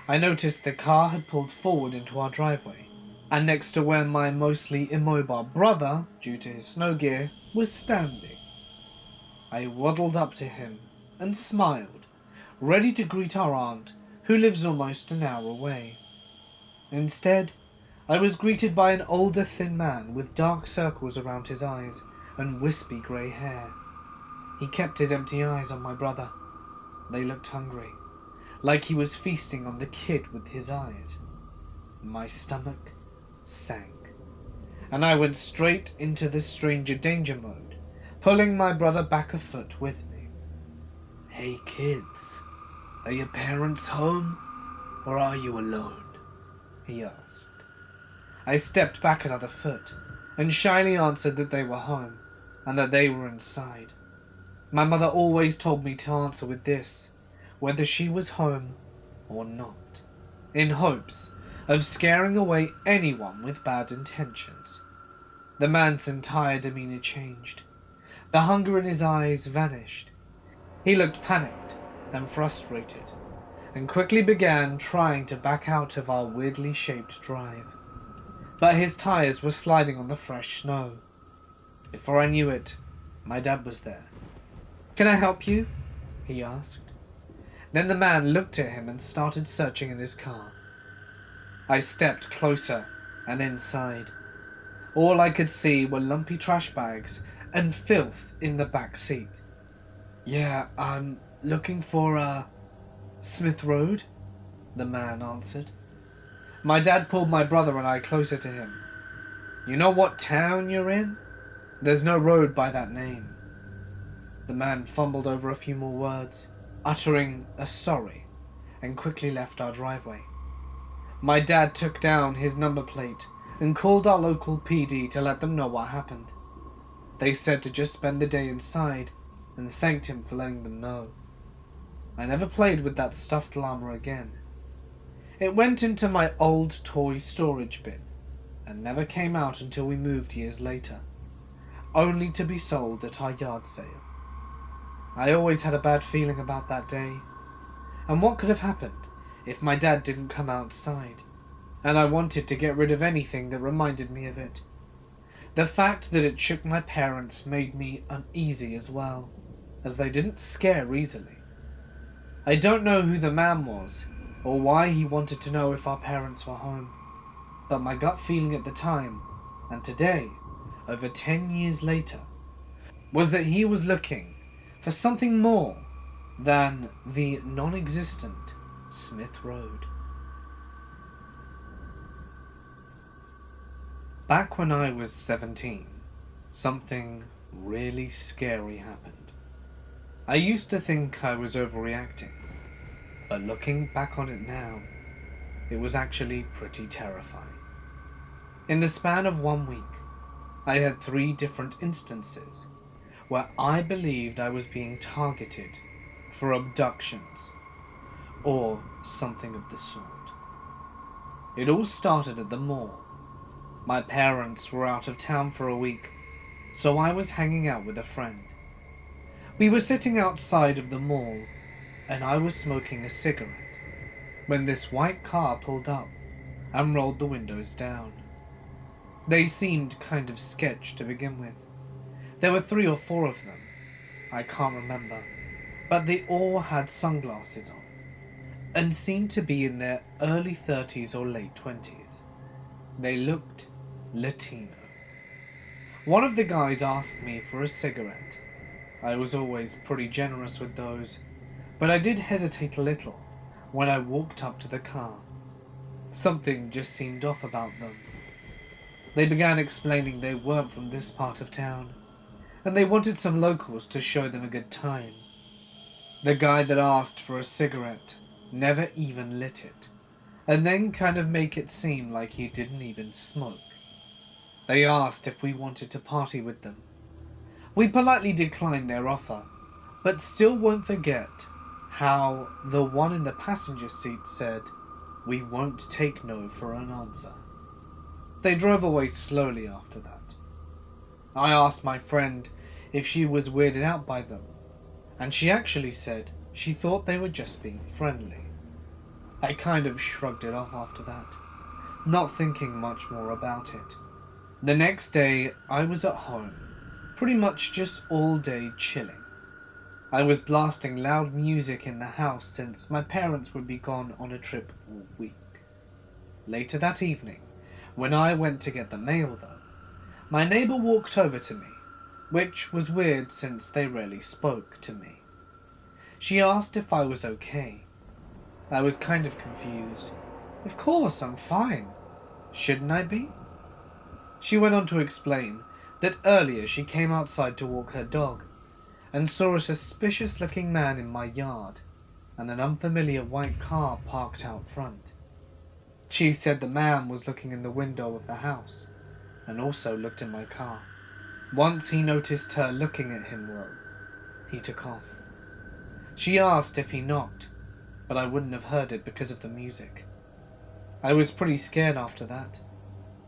Speaker 1: I noticed the car had pulled forward into our driveway, and next to where my mostly immobile brother, due to his snow gear, was standing. I waddled up to him and smiled, ready to greet our aunt, who lives almost an hour away. Instead, I was greeted by an older thin man with dark circles around his eyes and wispy grey hair. He kept his empty eyes on my brother. They looked hungry, like he was feasting on the kid with his eyes. My stomach sank, and I went straight into the stranger danger mode, pulling my brother back a foot with me. "Hey kids, are your parents home, or are you alone?" he asked. I stepped back another foot, and shyly answered that they were home, and that they were inside. My mother always told me to answer with this, whether she was home or not, in hopes of scaring away anyone with bad intentions. The man's entire demeanor changed. The hunger in his eyes vanished. He looked panicked and frustrated, and quickly began trying to back out of our weirdly shaped drive. But his tires were sliding on the fresh snow. Before I knew it, my dad was there. "Can I help you?" he asked. Then the man looked at him and started searching in his car. I stepped closer and inside. All I could see were lumpy trash bags and filth in the back seat. "Yeah, I'm looking for, Smith Road," the man answered. My dad pulled my brother and I closer to him. "You know what town you're in? There's no road by that name." The man fumbled over a few more words, uttering a sorry, and quickly left our driveway. My dad took down his number plate and called our local PD to let them know what happened. They said to just spend the day inside and thanked him for letting them know. I never played with that stuffed llama again. It went into my old toy storage bin and never came out until we moved years later, only to be sold at our yard sale. I always had a bad feeling about that day, and what could have happened if my dad didn't come outside, and I wanted to get rid of anything that reminded me of it. The fact that it shook my parents made me uneasy as well, as they didn't scare easily. I don't know who the man was, or why he wanted to know if our parents were home, but my gut feeling at the time, and today, over 10 years later, was that he was looking for something more than the non-existent Smith Road. Back when I was 17, something really scary happened. I used to think I was overreacting, but looking back on it now, it was actually pretty terrifying. In the span of 1 week, I had 3 different instances where I believed I was being targeted for abductions, or something of the sort. It all started at the mall. My parents were out of town for a week, so I was hanging out with a friend. We were sitting outside of the mall, and I was smoking a cigarette, when this white car pulled up and rolled the windows down. They seemed kind of sketch to begin with. There were 3 or 4 of them. I can't remember, but they all had sunglasses on and seemed to be in their early 30s or late 20s. They looked Latino. One of the guys asked me for a cigarette. I was always pretty generous with those, but I did hesitate a little when I walked up to the car. Something just seemed off about them. They began explaining they weren't from this part of town, and they wanted some locals to show them a good time. The guy that asked for a cigarette never even lit it, and then kind of make it seem like he didn't even smoke. They asked if we wanted to party with them. We politely declined their offer, but still won't forget how the one in the passenger seat said, "We won't take no for an answer." They drove away slowly after that. I asked my friend if she was weirded out by them, and she actually said she thought they were just being friendly. I kind of shrugged it off after that, not thinking much more about it. The next day, I was at home, pretty much just all day chilling. I was blasting loud music in the house since my parents would be gone on a trip all week. Later that evening, when I went to get the mail though, my neighbor walked over to me, which was weird since they rarely spoke to me. She asked if I was okay. I was kind of confused. Of course, I'm fine. Shouldn't I be? She went on to explain that earlier she came outside to walk her dog and saw a suspicious-looking man in my yard and an unfamiliar white car parked out front. She said the man was looking in the window of the house and also looked in my car. Once he noticed her looking at him though, he took off. She asked if he knocked, but I wouldn't have heard it because of the music. I was pretty scared after that.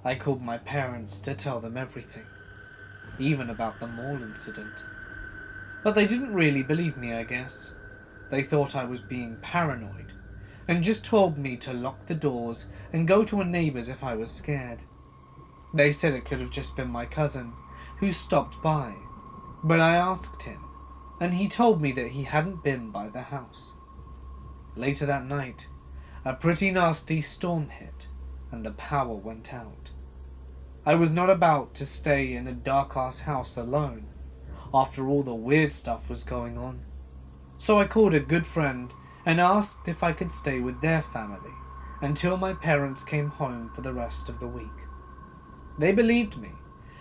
Speaker 1: I called my parents to tell them everything, even about the mall incident. But they didn't really believe me, I guess. They thought I was being paranoid, and just told me to lock the doors and go to a neighbor's if I was scared. They said it could have just been my cousin, who stopped by, but I asked him, and he told me that he hadn't been by the house. Later that night, a pretty nasty storm hit, and the power went out. I was not about to stay in a dark-ass house alone, after all the weird stuff was going on. So I called a good friend and asked if I could stay with their family until my parents came home for the rest of the week. They believed me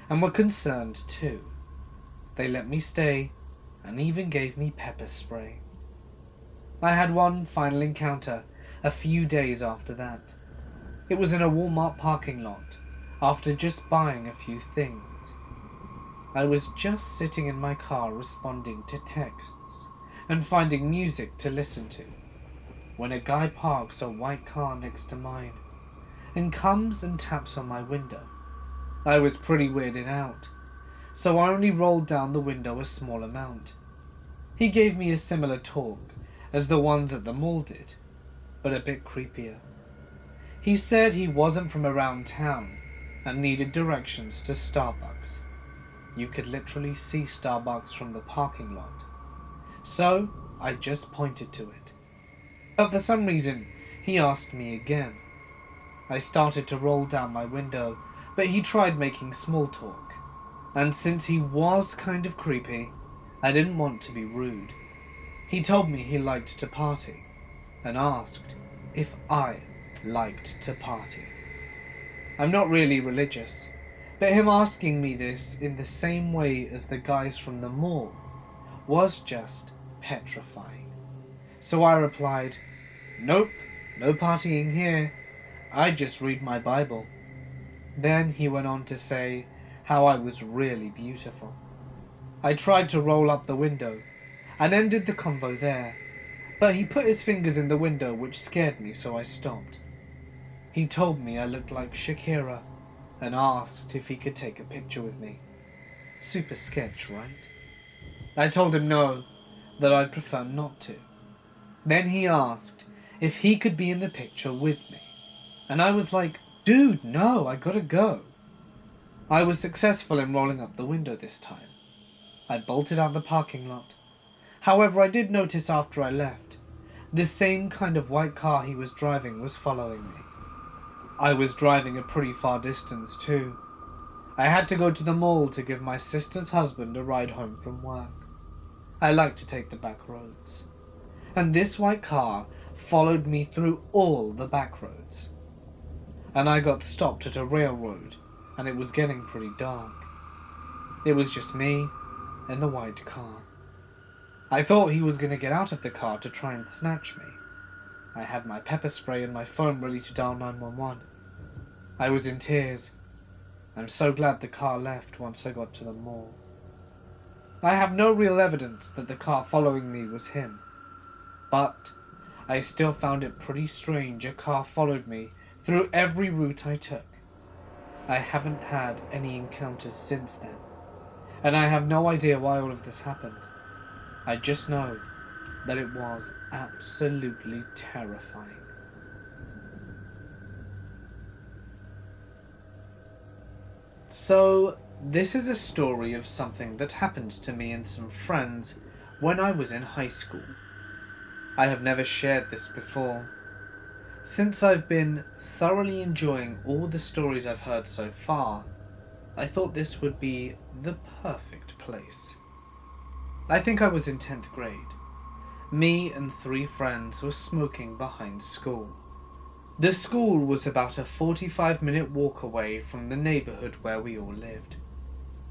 Speaker 1: and were concerned too. They let me stay and even gave me pepper spray. I had one final encounter a few days after that. It was in a Walmart parking lot after just buying a few things. I was just sitting in my car responding to texts and finding music to listen to when a guy parks a white car next to mine and comes and taps on my window. I was pretty weirded out, so I only rolled down the window a small amount. He gave me a similar talk as the ones at the mall did, but a bit creepier. He said he wasn't from around town and needed directions to Starbucks. You could literally see Starbucks from the parking lot, so I just pointed to it. But for some reason, he asked me again. I started to roll down my window, but he tried making small talk, and since he was kind of creepy, I didn't want to be rude. He told me he liked to party, and asked if I liked to party. I'm not really religious, but him asking me this in the same way as the guys from the mall was just petrifying. So I replied, "Nope, no partying here. I just read my Bible." Then he went on to say how I was really beautiful. I tried to roll up the window, and ended the convo there, but he put his fingers in the window, which scared me, so I stopped. He told me I looked like Shakira and asked if he could take a picture with me. Super sketch, right? I told him no, that I'd prefer not to. Then he asked if he could be in the picture with me, and I was like, dude, no, I gotta go. I was successful in rolling up the window this time. I bolted out the parking lot. However, I did notice after I left, the same kind of white car he was driving was following me. I was driving a pretty far distance too. I had to go to the mall to give my sister's husband a ride home from work. I like to take the back roads. And this white car followed me through all the back roads. And I got stopped at a railroad, and it was getting pretty dark. It was just me and the white car. I thought he was going to get out of the car to try and snatch me. I had my pepper spray and my phone ready to dial 911. I was in tears. I'm so glad the car left once I got to the mall. I have no real evidence that the car following me was him, but I still found it pretty strange a car followed me through every route I took. I haven't had any encounters since then, and I have no idea why all of this happened. I just know that it was absolutely terrifying. So, this is a story of something that happened to me and some friends when I was in high school. I have never shared this before. Since I've been thoroughly enjoying all the stories I've heard so far, I thought this would be the perfect place. I think I was in 10th grade. Me and 3 friends were smoking behind school. The school was about a 45-minute walk away from the neighbourhood where we all lived.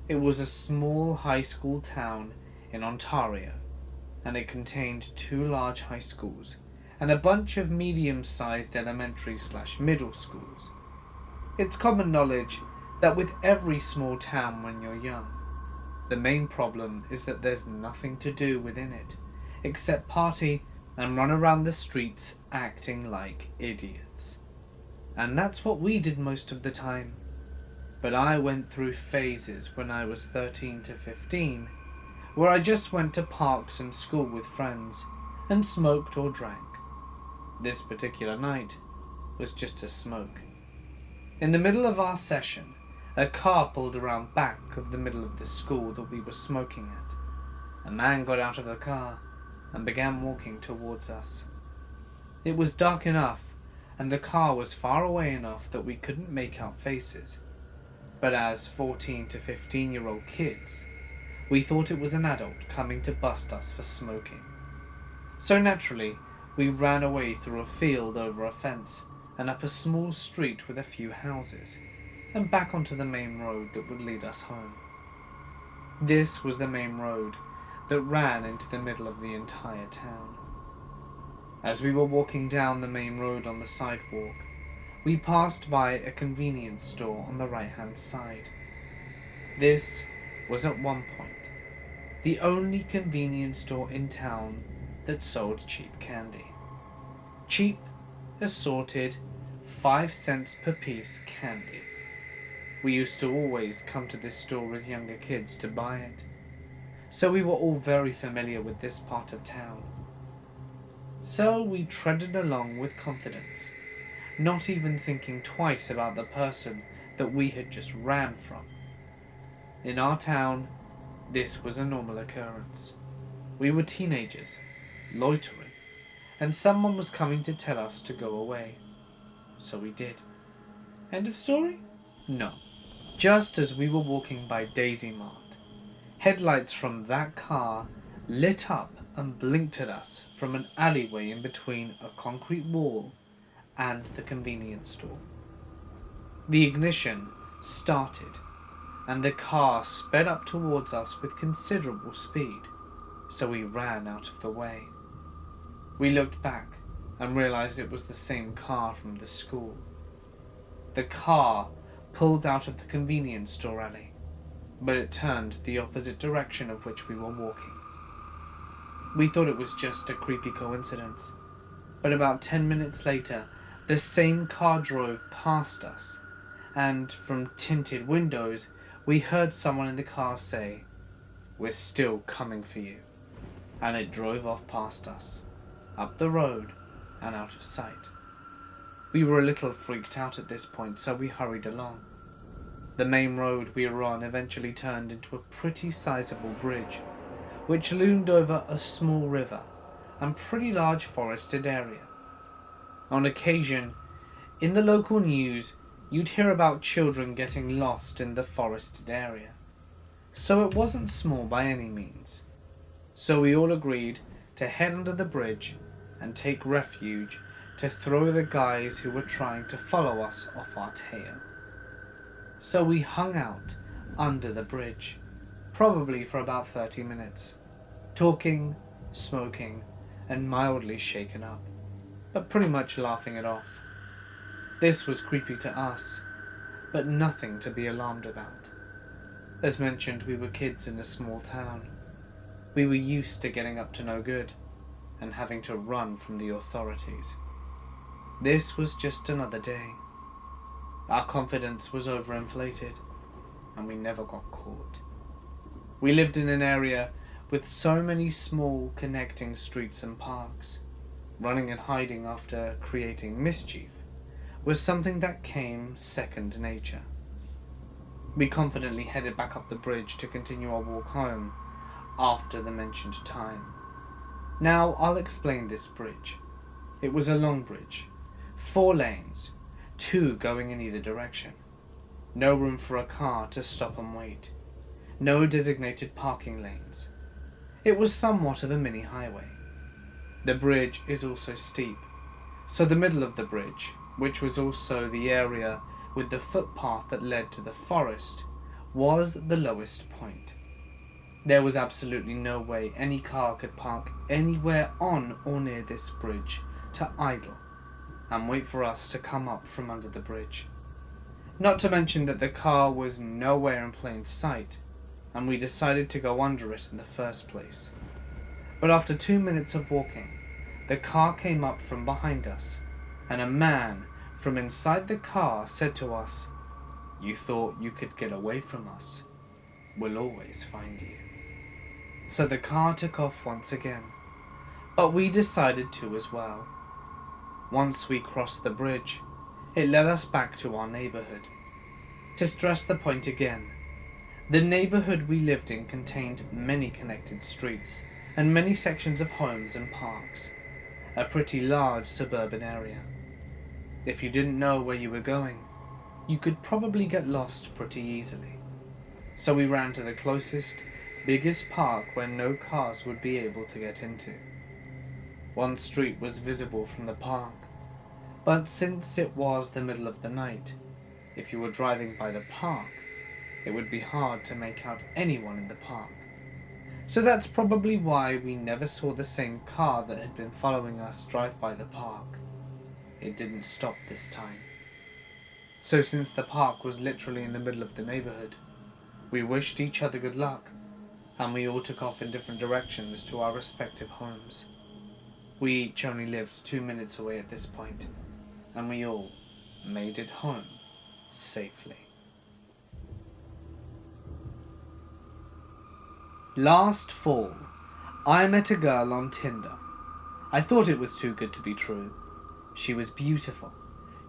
Speaker 1: It was a small high school town in Ontario, and it contained 2 large high schools and a bunch of medium-sized elementary/middle schools. It's common knowledge that with every small town when you're young, the main problem is that there's nothing to do within it except party and run around the streets acting like idiots. And that's what we did most of the time. But I went through phases when I was 13 to 15 where I just went to parks and school with friends and smoked or drank. This particular night was just to smoke. In the middle of our session, a car pulled around back of the middle of the school that we were smoking at. A man got out of the car and began walking towards us. It was dark enough, and the car was far away enough that we couldn't make out faces. But as 14 to 15-year-old kids, we thought it was an adult coming to bust us for smoking. So naturally, we ran away through a field over a fence and up a small street with a few houses, and back onto the main road that would lead us home. This was the main road that ran into the middle of the entire town. As we were walking down the main road on the sidewalk, we passed by a convenience store on the right-hand side. This was at one point the only convenience store in town that sold cheap candy. Cheap, assorted, 5 cents per piece candy. We used to always come to this store as younger kids to buy it, so we were all very familiar with this part of town. So we treaded along with confidence, not even thinking twice about the person that we had just ran from. In our town, this was a normal occurrence. We were teenagers, loitering, and someone was coming to tell us to go away. So we did. End of story? No. Just as we were walking by Daisy Mart, headlights from that car lit up and blinked at us from an alleyway in between a concrete wall and the convenience store. The ignition started, and the car sped up towards us with considerable speed, so we ran out of the way. We looked back and realized it was the same car from the school. The car pulled out of the convenience store alley, but it turned the opposite direction of which we were walking. We thought it was just a creepy coincidence. But about 10 minutes later, the same car drove past us, and from tinted windows, we heard someone in the car say, "We're still coming for you." And it drove off past us, up the road, and out of sight. We were a little freaked out at this point, so we hurried along. The main road we were on eventually turned into a pretty sizable bridge, which loomed over a small river and pretty large forested area. On occasion, in the local news, you'd hear about children getting lost in the forested area, so it wasn't small by any means. So we all agreed to head under the bridge and take refuge to throw the guys who were trying to follow us off our tail. So we hung out under the bridge, probably for about 30 minutes, talking, smoking, and mildly shaken up, but pretty much laughing it off. This was creepy to us, but nothing to be alarmed about. As mentioned, we were kids in a small town. We were used to getting up to no good and having to run from the authorities. This was just another day. Our confidence was overinflated, and we never got caught. We lived in an area with so many small connecting streets and parks. Running and hiding after creating mischief was something that came second nature. We confidently headed back up the bridge to continue our walk home after the mentioned time. Now I'll explain this bridge. It was a long bridge, 4 lanes, 2 going in either direction. No room for a car to stop and wait. No designated parking lanes. It was somewhat of a mini highway. The bridge is also steep, so the middle of the bridge, which was also the area with the footpath that led to the forest, was the lowest point. There was absolutely no way any car could park anywhere on or near this bridge to idle and wait for us to come up from under the bridge. Not to mention that the car was nowhere in plain sight, and we decided to go under it in the first place. But after 2 minutes of walking, the car came up from behind us, and a man from inside the car said to us, "You thought you could get away from us? We'll always find you." So the car took off once again, but we decided to as well. Once we crossed the bridge, it led us back to our neighborhood. To stress the point again, the neighborhood we lived in contained many connected streets and many sections of homes and parks, a pretty large suburban area. If you didn't know where you were going, you could probably get lost pretty easily. So we ran to the closest, biggest park where no cars would be able to get into. One street was visible from the park, but since it was the middle of the night, if you were driving by the park, it would be hard to make out anyone in the park. So that's probably why we never saw the same car that had been following us drive by the park. It didn't stop this time. So since the park was literally in the middle of the neighborhood, we wished each other good luck, and we all took off in different directions to our respective homes. We each only lived 2 minutes away at this point, and we all made it home safely. Last fall, I met a girl on Tinder. I thought it was too good to be true. She was beautiful,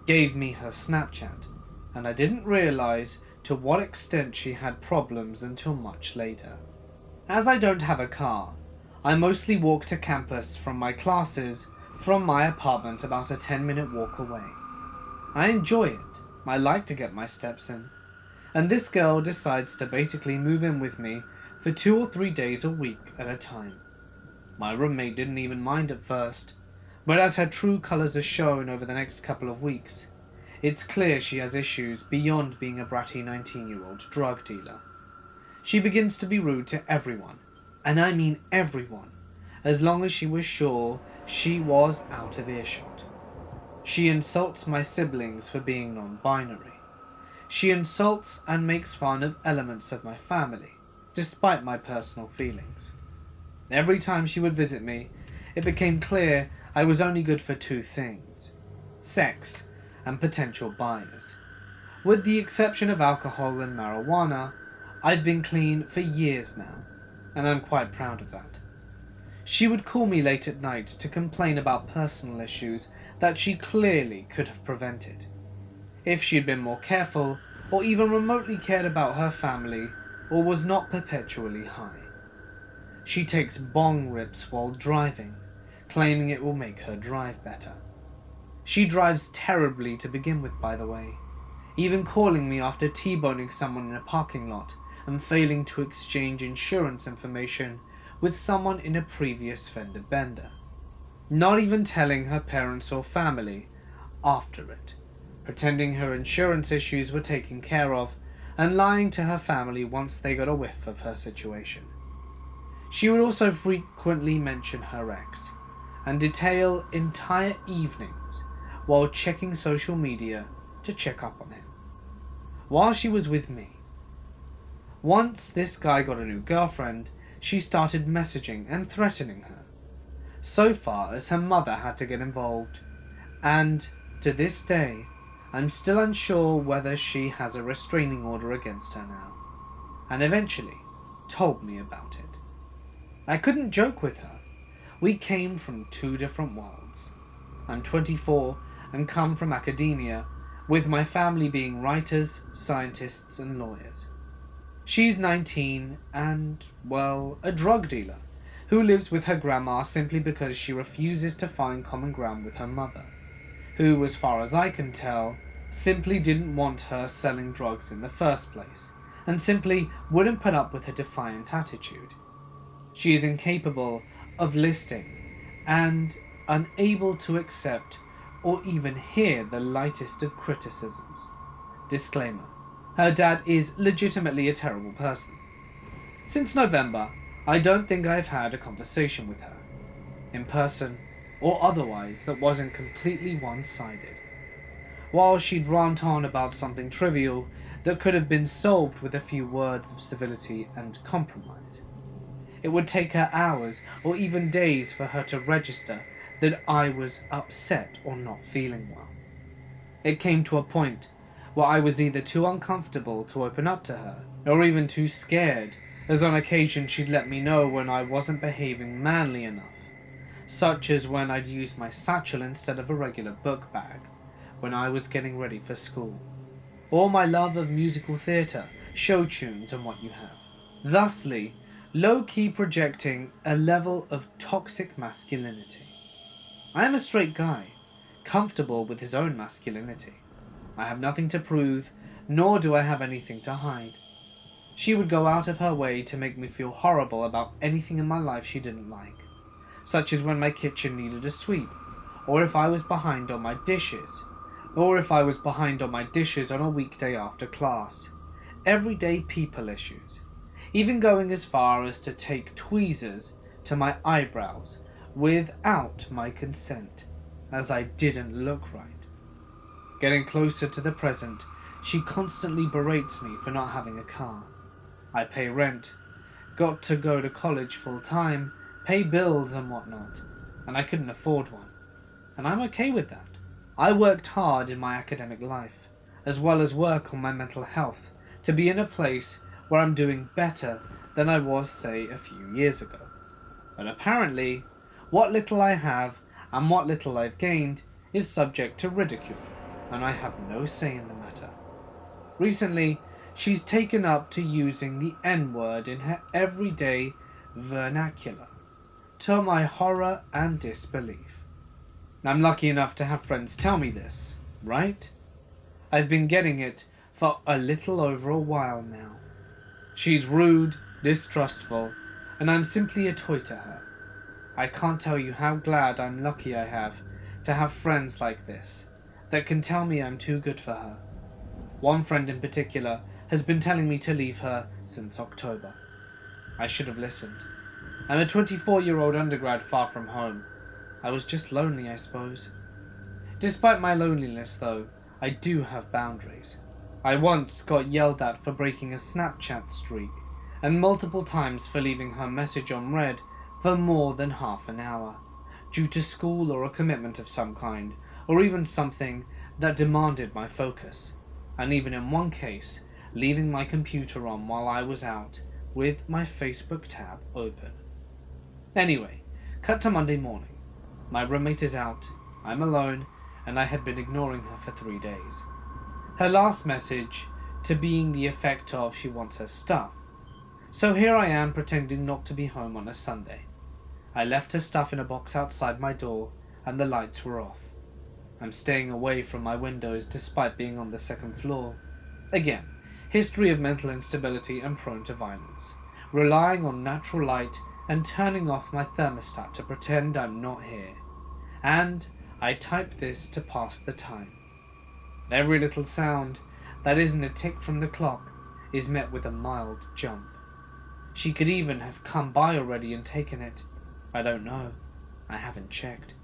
Speaker 1: gave me her Snapchat, and I didn't realize to what extent she had problems until much later. As I don't have a car, I mostly walk to campus from my classes from my apartment about a 10-minute walk away. I enjoy it. I like to get my steps in. And this girl decides to basically move in with me for 2 or 3 days a week at a time. My roommate didn't even mind at first, but as her true colours are shown over the next couple of weeks, it's clear she has issues beyond being a bratty 19-year-old drug dealer. She begins to be rude to everyone, and I mean everyone, as long as she was sure she was out of earshot. She insults my siblings for being non-binary. She insults and makes fun of elements of my family, despite my personal feelings. Every time she would visit me, it became clear I was only good for two things: sex and potential buyers. With the exception of alcohol and marijuana, I've been clean for years now, and I'm quite proud of that. She would call me late at night to complain about personal issues that she clearly could have prevented. If she had been more careful, or even remotely cared about her family, or was not perpetually high. She takes bong rips while driving, claiming it will make her drive better. She drives terribly to begin with, by the way, even calling me after T-boning someone in a parking lot and failing to exchange insurance information with someone in a previous fender bender. Not even telling her parents or family after it, pretending her insurance issues were taken care of and lying to her family once they got a whiff of her situation. She would also frequently mention her ex and detail entire evenings while checking social media to check up on him, while she was with me. Once this guy got a new girlfriend, she started messaging and threatening her, so far as her mother had to get involved, and to this day, I'm still unsure whether she has a restraining order against her now, and eventually told me about it. I couldn't joke with her. We came from two different worlds. I'm 24 and come from academia, with my family being writers, scientists, and lawyers. She's 19 and, well, a drug dealer who lives with her grandma simply because she refuses to find common ground with her mother, who, as far as I can tell, simply didn't want her selling drugs in the first place, and simply wouldn't put up with her defiant attitude. She is incapable of listening and unable to accept or even hear the lightest of criticisms. Disclaimer: her dad is legitimately a terrible person. Since November, I don't think I've had a conversation with her, in person or otherwise, that wasn't completely one-sided. While she'd rant on about something trivial that could have been solved with a few words of civility and compromise, it would take her hours or even days for her to register that I was upset or not feeling well. It came to a point where I was either too uncomfortable to open up to her, or even too scared, as on occasion she'd let me know when I wasn't behaving manly enough, such as when I'd used my satchel instead of a regular book bag, when I was getting ready for school, or my love of musical theatre, show tunes, and what you have. Thusly, low-key projecting a level of toxic masculinity. I am a straight guy, comfortable with his own masculinity. I have nothing to prove, nor do I have anything to hide. She would go out of her way to make me feel horrible about anything in my life she didn't like, such as when my kitchen needed a sweep, or if I was behind on my dishes, on a weekday after class. Everyday people issues, even going as far as to take tweezers to my eyebrows without my consent, as I didn't look right. Getting closer to the present, she constantly berates me for not having a car. I pay rent, got to go to college full time, pay bills and whatnot, and I couldn't afford one. And I'm okay with that. I worked hard in my academic life, as well as work on my mental health, to be in a place where I'm doing better than I was, say, a few years ago. But apparently, what little I have and what little I've gained is subject to ridicule, and I have no say in the matter. Recently, she's taken up to using the N-word in her everyday vernacular, to my horror and disbelief. I'm lucky enough to have friends tell me this, right? I've been getting it for a little over a while now. She's rude, distrustful, and I'm simply a toy to her. I can't tell you how glad I'm lucky I have to have friends like this, that can tell me I'm too good for her. One friend in particular has been telling me to leave her since October. I should have listened. I'm a 24-year-old undergrad far from home. I was just lonely, I suppose. Despite my loneliness, though, I do have boundaries. I once got yelled at for breaking a Snapchat streak, and multiple times for leaving her message on read for more than half an hour, due to school or a commitment of some kind, or even something that demanded my focus, and even in one case, leaving my computer on while I was out with my Facebook tab open. Anyway, cut to Monday morning. My roommate is out, I'm alone, and I had been ignoring her for 3 days. Her last message to being the effect of she wants her stuff. So here I am pretending not to be home on a Sunday. I left her stuff in a box outside my door and the lights were off. I'm staying away from my windows despite being on the second floor. Again, history of mental instability and prone to violence. Relying on natural light and turning off my thermostat to pretend I'm not here. And I type this to pass the time. Every little sound that isn't a tick from the clock is met with a mild jump. She could even have come by already and taken it. I don't know. I haven't checked.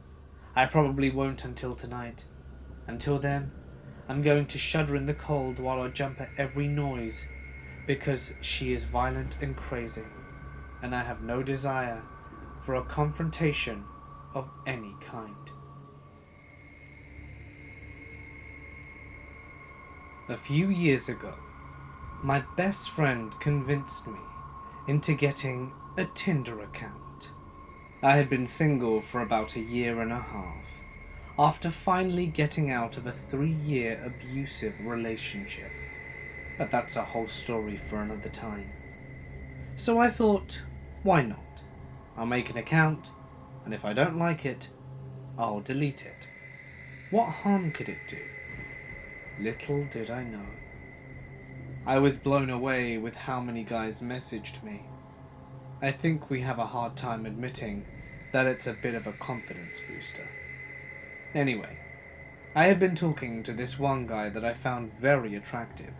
Speaker 1: I probably won't until tonight. Until then, I'm going to shudder in the cold while I jump at every noise, because she is violent and crazy, and I have no desire for a confrontation of any kind. A few years ago, my best friend convinced me into getting a Tinder account. I had been single for about 1.5 years, after finally getting out of a 3-year abusive relationship. But that's a whole story for another time. So I thought, why not? I'll make an account, and if I don't like it, I'll delete it. What harm could it do? Little did I know. I was blown away with how many guys messaged me. I think we have a hard time admitting that it's a bit of a confidence booster. Anyway, I had been talking to this one guy that I found very attractive,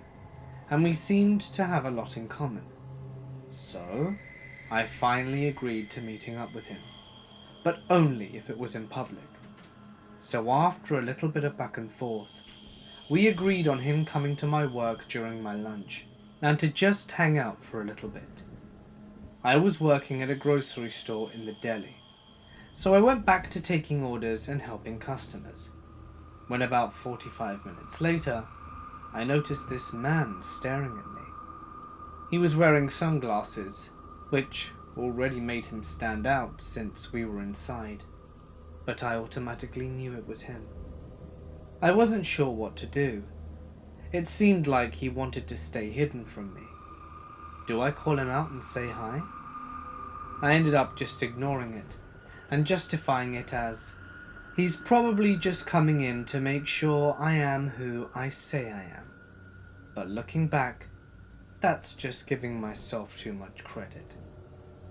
Speaker 1: and we seemed to have a lot in common. So, I finally agreed to meeting up with him, but only if it was in public. So after a little bit of back and forth, we agreed on him coming to my work during my lunch, and to just hang out for a little bit. I was working at a grocery store in the deli, so I went back to taking orders and helping customers. When about 45 minutes later, I noticed this man staring at me. He was wearing sunglasses, which already made him stand out since we were inside, but I automatically knew it was him. I wasn't sure what to do. It seemed like he wanted to stay hidden from me. Do I call him out and say hi? I ended up just ignoring it and justifying it as, he's probably just coming in to make sure I am who I say I am. But looking back, that's just giving myself too much credit.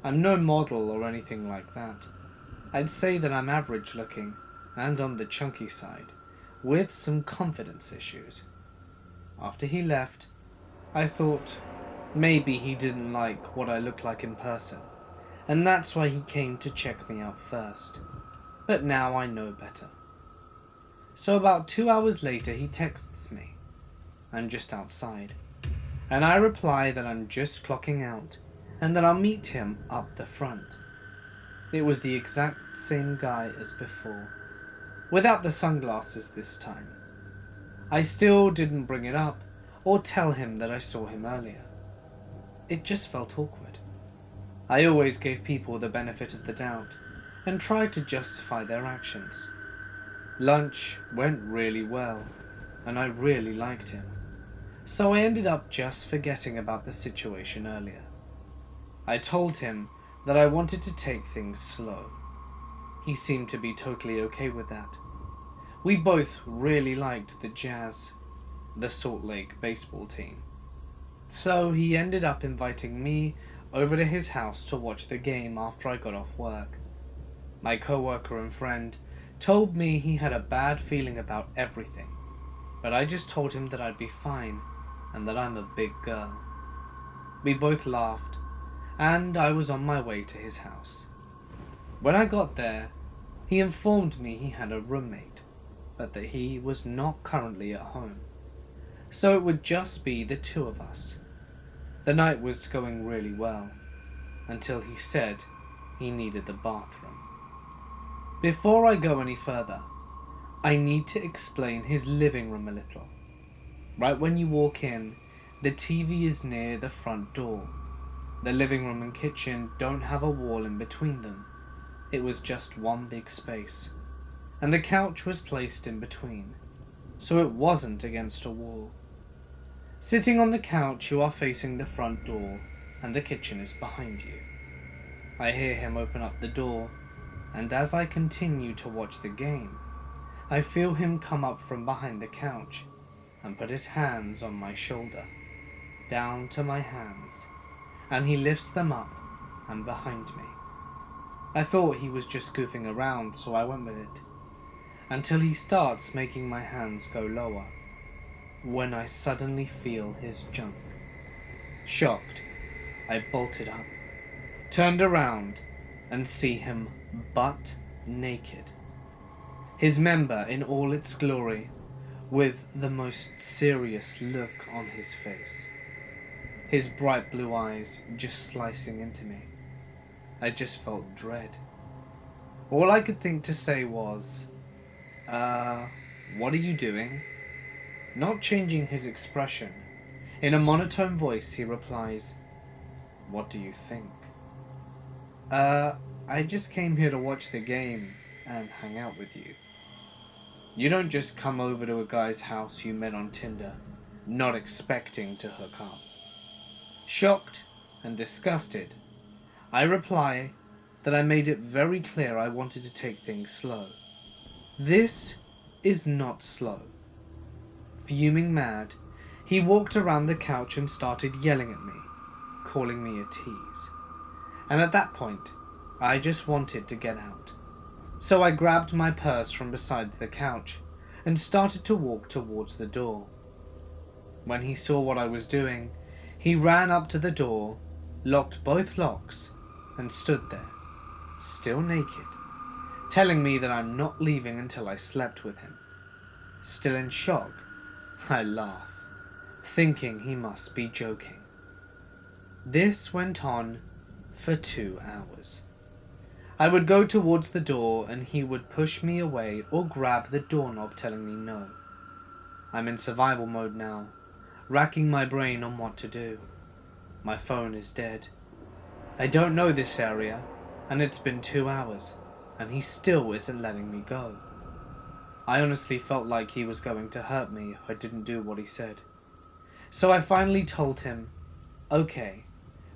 Speaker 1: I'm no model or anything like that. I'd say that I'm average looking and on the chunky side, with some confidence issues. After he left, I thought maybe he didn't like what I looked like in person, and that's why he came to check me out first. But now I know better. So about 2 hours later he texts me. I'm just outside, and I reply that I'm just clocking out and that I'll meet him up the front. It was the exact same guy as before, without the sunglasses this time. I still didn't bring it up or tell him that I saw him earlier. It just felt awkward. I always gave people the benefit of the doubt and tried to justify their actions. Lunch went really well, and I really liked him, so I ended up just forgetting about the situation earlier. I told him that I wanted to take things slow. He seemed to be totally okay with that. We both really liked the Jazz, the Salt Lake baseball team. So he ended up inviting me over to his house to watch the game after I got off work. My coworker and friend told me he had a bad feeling about everything, but I just told him that I'd be fine and that I'm a big girl. We both laughed, and I was on my way to his house. When I got there, he informed me he had a roommate, but that he was not currently at home, so it would just be the two of us. The night was going really well, until he said he needed the bathroom. Before I go any further, I need to explain his living room a little. Right when you walk in, the TV is near the front door. The living room and kitchen don't have a wall in between them. It was just one big space, and the couch was placed in between, so it wasn't against a wall. Sitting on the couch, you are facing the front door, and the kitchen is behind you. I hear him open up the door, and as I continue to watch the game, I feel him come up from behind the couch and put his hands on my shoulder, down to my hands, and he lifts them up and behind me. I thought he was just goofing around, so I went with it, until he starts making my hands go lower, when I suddenly feel his junk. Shocked, I bolted up, turned around, and see him butt naked. His member in all its glory, with the most serious look on his face. His bright blue eyes just slicing into me. I just felt dread. All I could think to say was, what are you doing? Not changing his expression, in a monotone voice he replies, what do you think? I just came here to watch the game and hang out with you. You don't just come over to a guy's house you met on Tinder, not expecting to hook up. Shocked and disgusted, I reply that I made it very clear I wanted to take things slow. This is not slow. Fuming mad, he walked around the couch and started yelling at me, calling me a tease. And at that point, I just wanted to get out. So I grabbed my purse from beside the couch and started to walk towards the door. When he saw what I was doing, he ran up to the door, locked both locks, and stood there, still naked, telling me that I'm not leaving until I slept with him. Still in shock, I laugh, thinking he must be joking. This went on for 2 hours. I would go towards the door and he would push me away or grab the doorknob telling me no. I'm in survival mode now, racking my brain on what to do. My phone is dead. I don't know this area, and it's been 2 hours, and he still isn't letting me go. I honestly felt like he was going to hurt me if I didn't do what he said. So I finally told him, okay,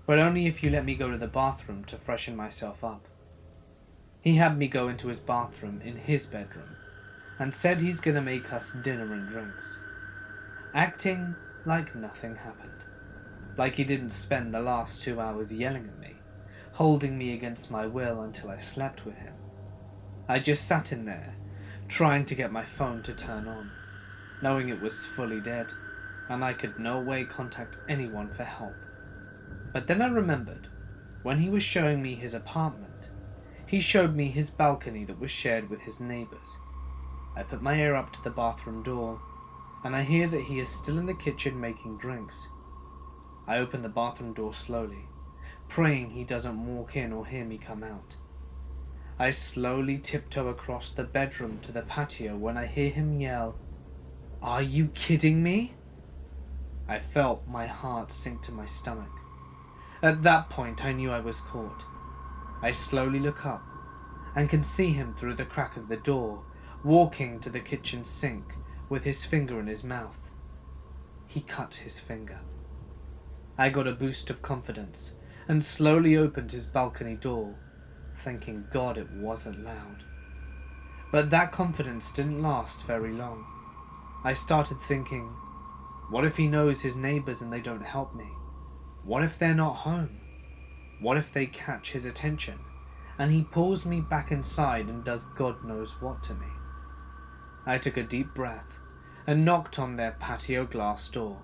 Speaker 1: but only if you let me go to the bathroom to freshen myself up. He had me go into his bathroom in his bedroom and said he's gonna make us dinner and drinks, acting like nothing happened, like he didn't spend the last 2 hours yelling at me, holding me against my will until I slept with him. I just sat in there, trying to get my phone to turn on, knowing it was fully dead and I could no way contact anyone for help. But then I remembered, when he was showing me his apartment, he showed me his balcony that was shared with his neighbors. I put my ear up to the bathroom door, and I hear that he is still in the kitchen making drinks. I open the bathroom door slowly, praying he doesn't walk in or hear me come out. I slowly tiptoe across the bedroom to the patio when I hear him yell, "Are you kidding me?" I felt my heart sink to my stomach. At that point I knew I was caught. I slowly look up and can see him through the crack of the door, walking to the kitchen sink with his finger in his mouth. He cut his finger. I got a boost of confidence and slowly opened his balcony door, thanking God it wasn't loud. But that confidence didn't last very long. I started thinking, what if he knows his neighbors and they don't help me? What if they're not home? What if they catch his attention and he pulls me back inside and does God knows what to me? I took a deep breath and knocked on their patio glass door,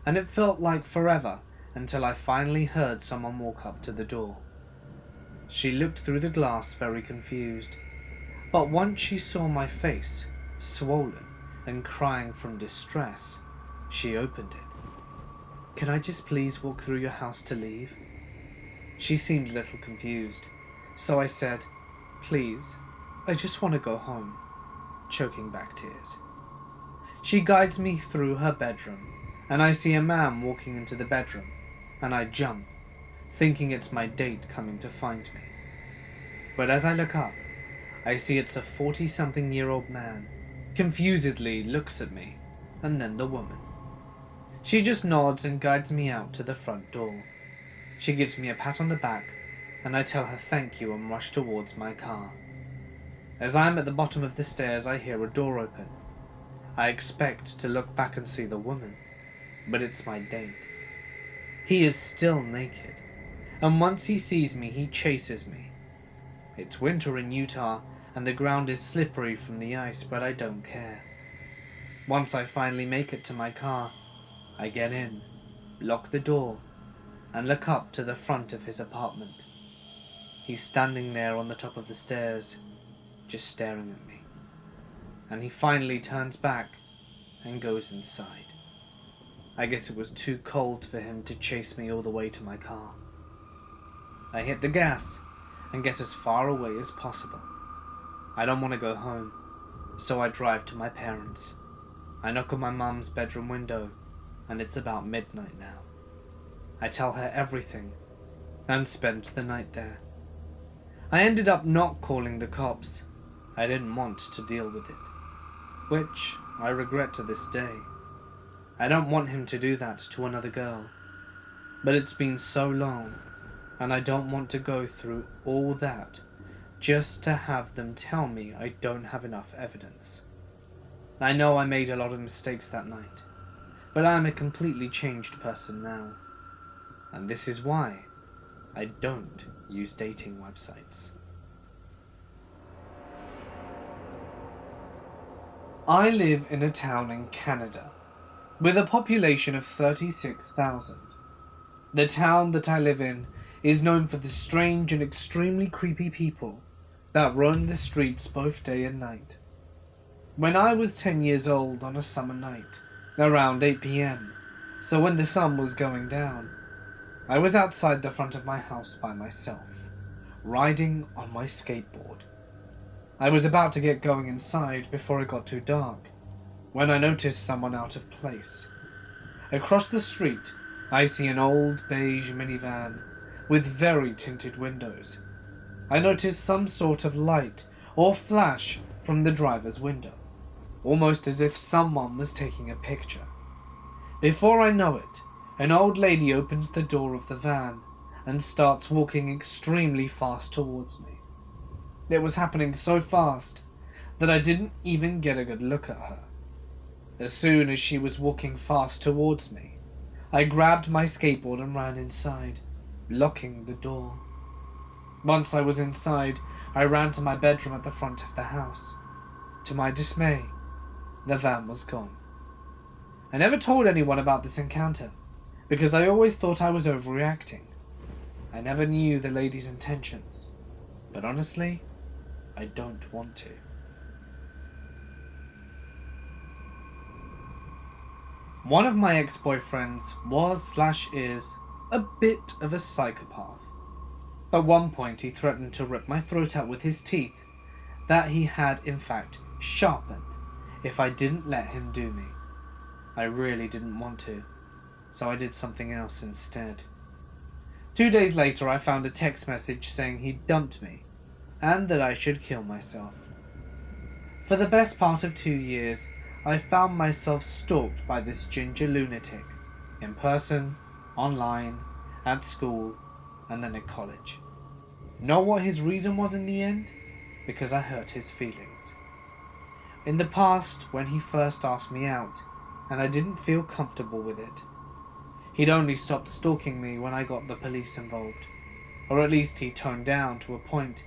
Speaker 1: and it felt like forever until I finally heard someone walk up to the door. She looked through the glass very confused, but once she saw my face, swollen and crying from distress, she opened it. "Can I just please walk through your house to leave?" She seemed a little confused, So I said, "Please, I just want to go home," choking back tears. She guides me through her bedroom, and I see a man walking into the bedroom, and I jump, thinking it's my date coming to find me. But as I look up, I see it's a 40-something-year-old man, confusedly looks at me, and then the woman. She just nods and guides me out to the front door. She gives me a pat on the back, and I tell her thank you and rush towards my car. As I am at the bottom of the stairs, I hear a door open. I expect to look back and see the woman, but it's my date. He is still naked, and once he sees me, he chases me. It's winter in Utah, and the ground is slippery from the ice, but I don't care. Once I finally make it to my car, I get in, lock the door, and look up to the front of his apartment. He's standing there on the top of the stairs, just staring at me. And he finally turns back and goes inside. I guess it was too cold for him to chase me all the way to my car. I hit the gas and get as far away as possible. I don't want to go home, so I drive to my parents. I knock on my mum's bedroom window, and it's about midnight now. I tell her everything and spend the night there. I ended up not calling the cops. I didn't want to deal with it, which I regret to this day. I don't want him to do that to another girl, but it's been so long, and I don't want to go through all that just to have them tell me I don't have enough evidence. I know I made a lot of mistakes that night, but I am a completely changed person now, and this is why I don't use dating websites. I live in a town in Canada, with a population of 36,000. The town that I live in is known for the strange and extremely creepy people that roam the streets both day and night. When I was 10 years old on a summer night, around 8 p.m, so when the sun was going down, I was outside the front of my house by myself, riding on my skateboard. I was about to get going inside before it got too dark, when I noticed someone out of place. Across the street, I see an old beige minivan with very tinted windows. I noticed some sort of light or flash from the driver's window, almost as if someone was taking a picture. Before I know it, an old lady opens the door of the van and starts walking extremely fast towards me. It was happening so fast that I didn't even get a good look at her. As soon as she was walking fast towards me, I grabbed my skateboard and ran inside, locking the door. Once I was inside, I ran to my bedroom at the front of the house. To my dismay, the van was gone. I never told anyone about this encounter, because I always thought I was overreacting. I never knew the lady's intentions, but honestly, I don't want to. One of my ex-boyfriends was/is a bit of a psychopath. At one point he threatened to rip my throat out with his teeth that he had in fact sharpened if I didn't let him do me. I really didn't want to, so I did something else instead. 2 days later I found a text message saying he'd dumped me and that I should kill myself. For the best part of 2 years, I found myself stalked by this ginger lunatic, in person, online, at school, and then at college. Know what his reason was in the end? Because I hurt his feelings. In the past, when he first asked me out, and I didn't feel comfortable with it, he'd only stopped stalking me when I got the police involved, or at least he toned down to a point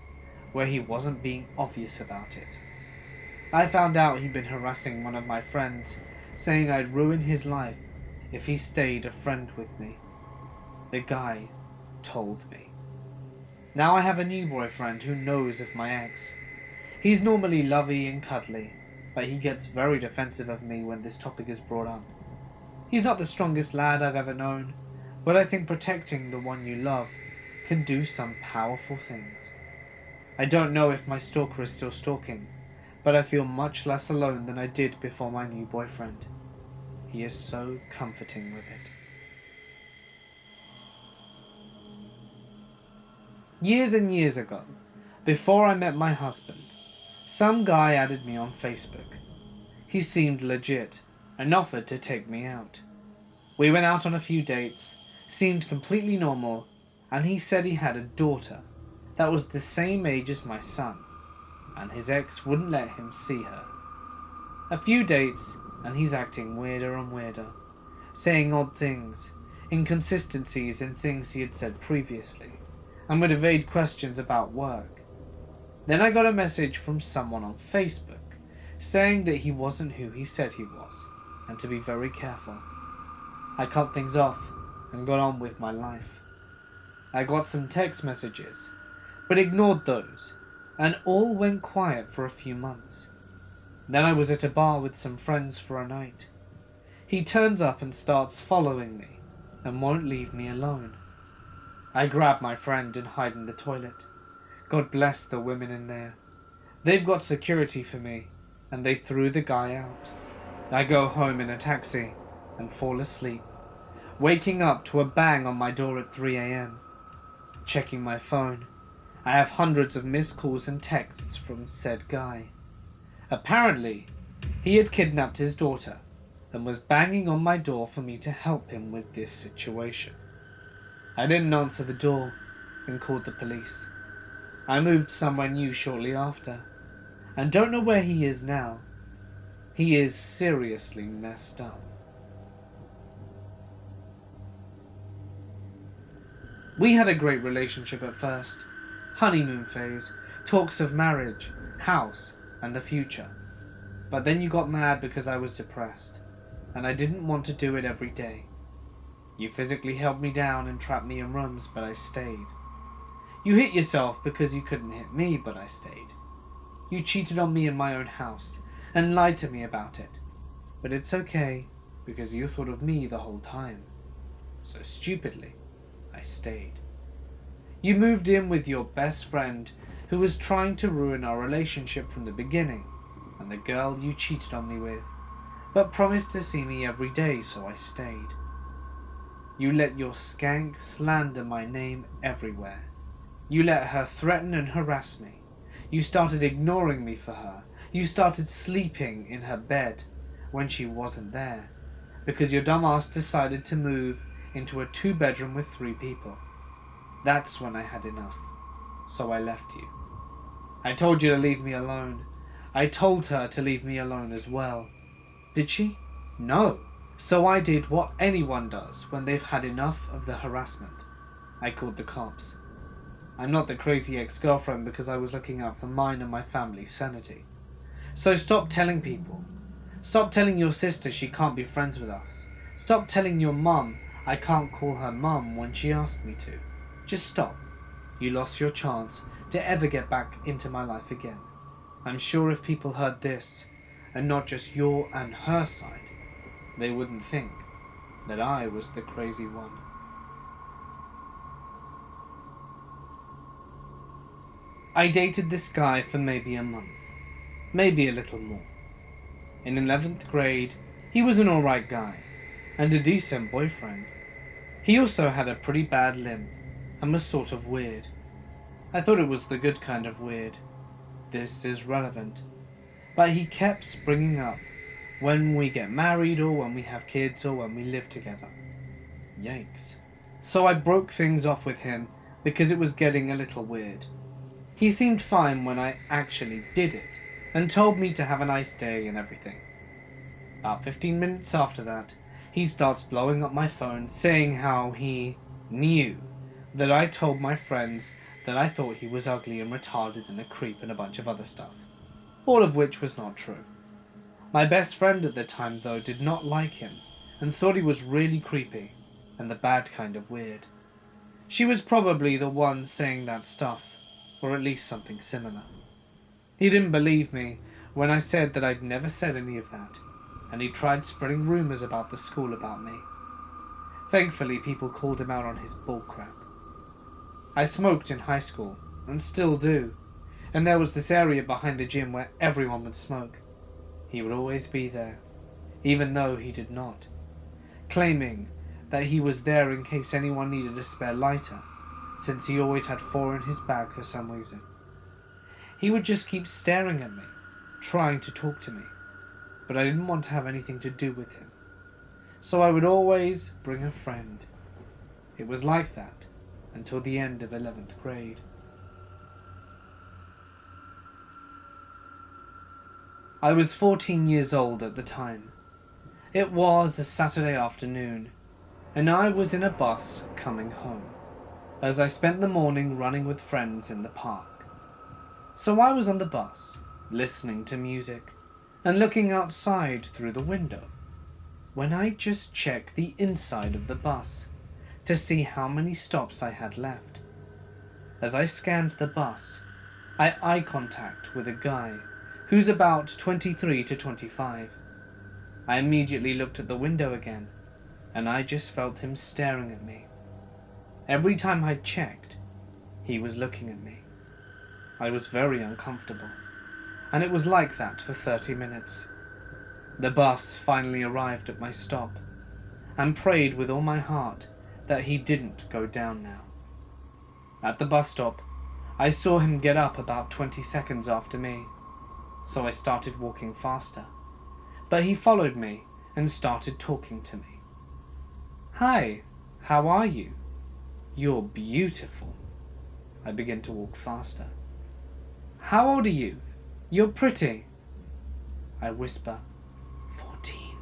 Speaker 1: where he wasn't being obvious about it. I found out he'd been harassing one of my friends, saying I'd ruin his life if he stayed a friend with me. The guy told me. Now I have a new boyfriend who knows of my ex. He's normally lovey and cuddly, but he gets very defensive of me when this topic is brought up. He's not the strongest lad I've ever known, but I think protecting the one you love can do some powerful things. I don't know if my stalker is still stalking, but I feel much less alone than I did before my new boyfriend. He is so comforting with it. Years and years ago, before I met my husband, some guy added me on Facebook. He seemed legit and offered to take me out. We went out on a few dates, seemed completely normal, and he said he had a daughter that was the same age as my son, and his ex wouldn't let him see her. A few dates, and he's acting weirder and weirder, saying odd things, inconsistencies in things he had said previously, and would evade questions about work. Then I got a message from someone on Facebook saying that he wasn't who he said he was, and to be very careful. I cut things off and got on with my life. I got some text messages, but ignored those, and all went quiet for a few months. Then I was at a bar with some friends for a night. He turns up and starts following me, and won't leave me alone. I grab my friend and hide in the toilet. God bless the women in there. They've got security for me, and they threw the guy out. I go home in a taxi and fall asleep, waking up to a bang on my door at 3 a.m. Checking my phone, I have hundreds of missed calls and texts from said guy. Apparently, he had kidnapped his daughter and was banging on my door for me to help him with this situation. I didn't answer the door and called the police. I moved somewhere new shortly after, and don't know where he is now. He is seriously messed up. We had a great relationship at first. Honeymoon phase, talks of marriage, house, and the future. But then you got mad because I was depressed, and I didn't want to do it every day. You physically held me down and trapped me in rooms, but I stayed. You hit yourself because you couldn't hit me, but I stayed. You cheated on me in my own house and lied to me about it. But it's okay, because you thought of me the whole time. So stupidly, I stayed. You moved in with your best friend who was trying to ruin our relationship from the beginning, and the girl you cheated on me with, but promised to see me every day, so I stayed. You let your skank slander my name everywhere. You let her threaten and harass me. You started ignoring me for her. You started sleeping in her bed when she wasn't there, because your dumb ass decided to move into a 2-bedroom with 3 people. That's when I had enough, so I left you. I told you to leave me alone. I told her to leave me alone as well. Did she? No. So I did what anyone does when they've had enough of the harassment. I called the cops. I'm not the crazy ex-girlfriend because I was looking out for mine and my family's sanity. So stop telling people. Stop telling your sister she can't be friends with us. Stop telling your mum I can't call her mum when she asked me to. Just stop. You lost your chance to ever get back into my life again. I'm sure if people heard this, and not just your and her side, they wouldn't think that I was the crazy one. I dated this guy for maybe a month, maybe a little more. In 11th grade, he was an alright guy, and a decent boyfriend. He also had a pretty bad limp, and was sort of weird. I thought it was the good kind of weird. This is relevant. But he kept springing up when we get married, or when we have kids, or when we live together. Yikes. So I broke things off with him because it was getting a little weird. He seemed fine when I actually did it, and told me to have a nice day and everything. About 15 minutes after that, he starts blowing up my phone, saying how he knew that I told my friends that I thought he was ugly and retarded and a creep and a bunch of other stuff. All of which was not true. My best friend at the time, though, did not like him, and thought he was really creepy, and the bad kind of weird. She was probably the one saying that stuff, or at least something similar. He didn't believe me when I said that I'd never said any of that, and he tried spreading rumors about the school about me. Thankfully, people called him out on his bullcrap. I smoked in high school, and still do, and there was this area behind the gym where everyone would smoke. He would always be there, even though he did not, claiming that he was there in case anyone needed a spare lighter, since he always had 4 in his bag for some reason. He would just keep staring at me, trying to talk to me, but I didn't want to have anything to do with him. So I would always bring a friend. It was like that until the end of 11th grade. I was 14 years old at the time. It was a Saturday afternoon, and I was in a bus coming home, as I spent the morning running with friends in the park. So I was on the bus, listening to music, and looking outside through the window, when I just checked the inside of the bus to see how many stops I had left. As I scanned the bus, I eye contact with a guy who's about 23 to 25. I immediately looked at the window again, and I just felt him staring at me. Every time I checked, he was looking at me. I was very uncomfortable, and it was like that for 30 minutes. The bus finally arrived at my stop, and prayed with all my heart that he didn't go down now. At the bus stop, I saw him get up about 20 seconds after me, so I started walking faster. But he followed me and started talking to me. "Hi, how are you? You're beautiful." I began to walk faster. "How old are you? You're pretty." I whisper, 14.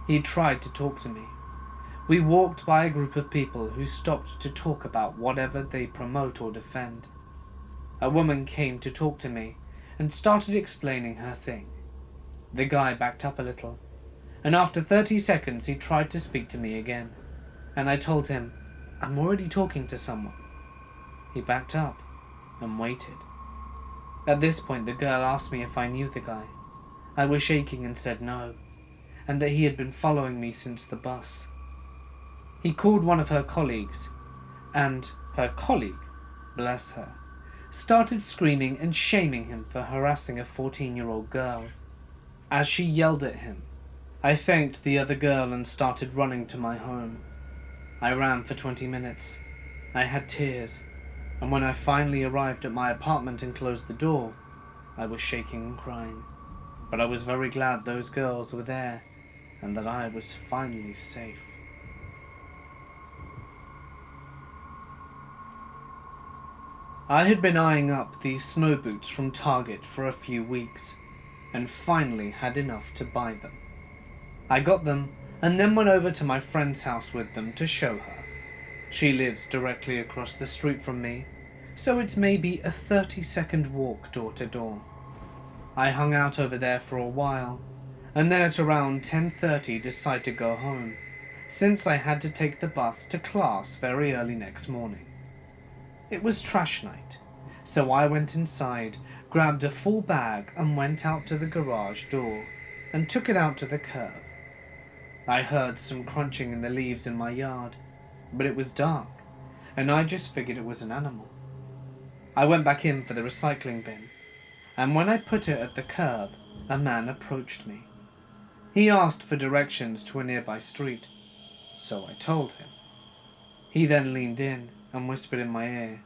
Speaker 1: He tried to talk to me. We walked by a group of people who stopped to talk about whatever they promote or defend. A woman came to talk to me and started explaining her thing. The guy backed up a little, and after 30 seconds he tried to speak to me again, and I told him, "I'm already talking to someone." He backed up and waited. At this point the girl asked me if I knew the guy. I was shaking and said no, and that he had been following me since the bus. He called one of her colleagues, and her colleague, bless her, started screaming and shaming him for harassing a 14-year-old girl. As she yelled at him, I thanked the other girl and started running to my home. I ran for 20 minutes. I had tears, and when I finally arrived at my apartment and closed the door, I was shaking and crying. But I was very glad those girls were there, and that I was finally safe. I had been eyeing up these snow boots from Target for a few weeks, and finally had enough to buy them. I got them, and then went over to my friend's house with them to show her. She lives directly across the street from me, so it's maybe a 30-second walk door to door. I hung out over there for a while, and then at around 10:30 decided to go home, since I had to take the bus to class very early next morning. It was trash night, so I went inside, grabbed a full bag and went out to the garage door and took it out to the curb. I heard some crunching in the leaves in my yard, but it was dark, and I just figured it was an animal. I went back in for the recycling bin, and when I put it at the curb, a man approached me. He asked for directions to a nearby street, so I told him. He then leaned in and whispered in my ear,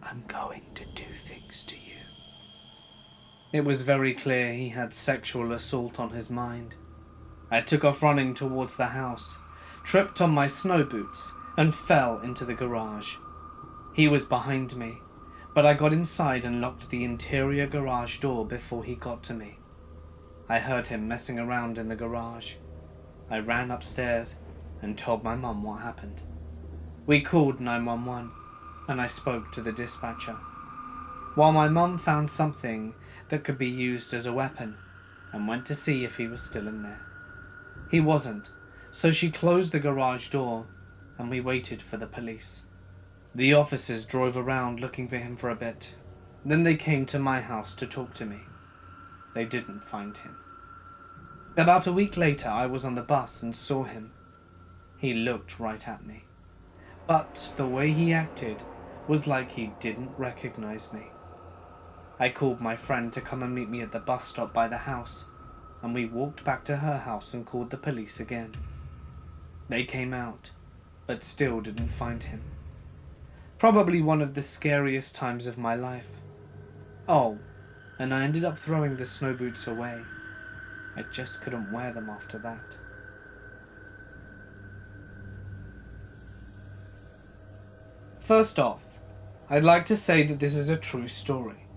Speaker 1: "I'm going to do things to you." It was very clear he had sexual assault on his mind. I took off running towards the house, tripped on my snow boots, and fell into the garage. He was behind me, but I got inside and locked the interior garage door before he got to me. I heard him messing around in the garage. I ran upstairs and told my mum what happened. We called 911, and I spoke to the dispatcher, while my mum found something that could be used as a weapon and went to see if he was still in there. He wasn't, so she closed the garage door and we waited for the police. The officers drove around looking for him for a bit. Then they came to my house to talk to me. They didn't find him. About a week later, I was on the bus and saw him. He looked right at me, but the way he acted was like he didn't recognize me. I called my friend to come and meet me at the bus stop by the house, and we walked back to her house and called the police again. They came out, but still didn't find him. Probably one of the scariest times of my life. Oh, and I ended up throwing the snow boots away. I just couldn't wear them after that. First off, I'd like to say that this is a true story,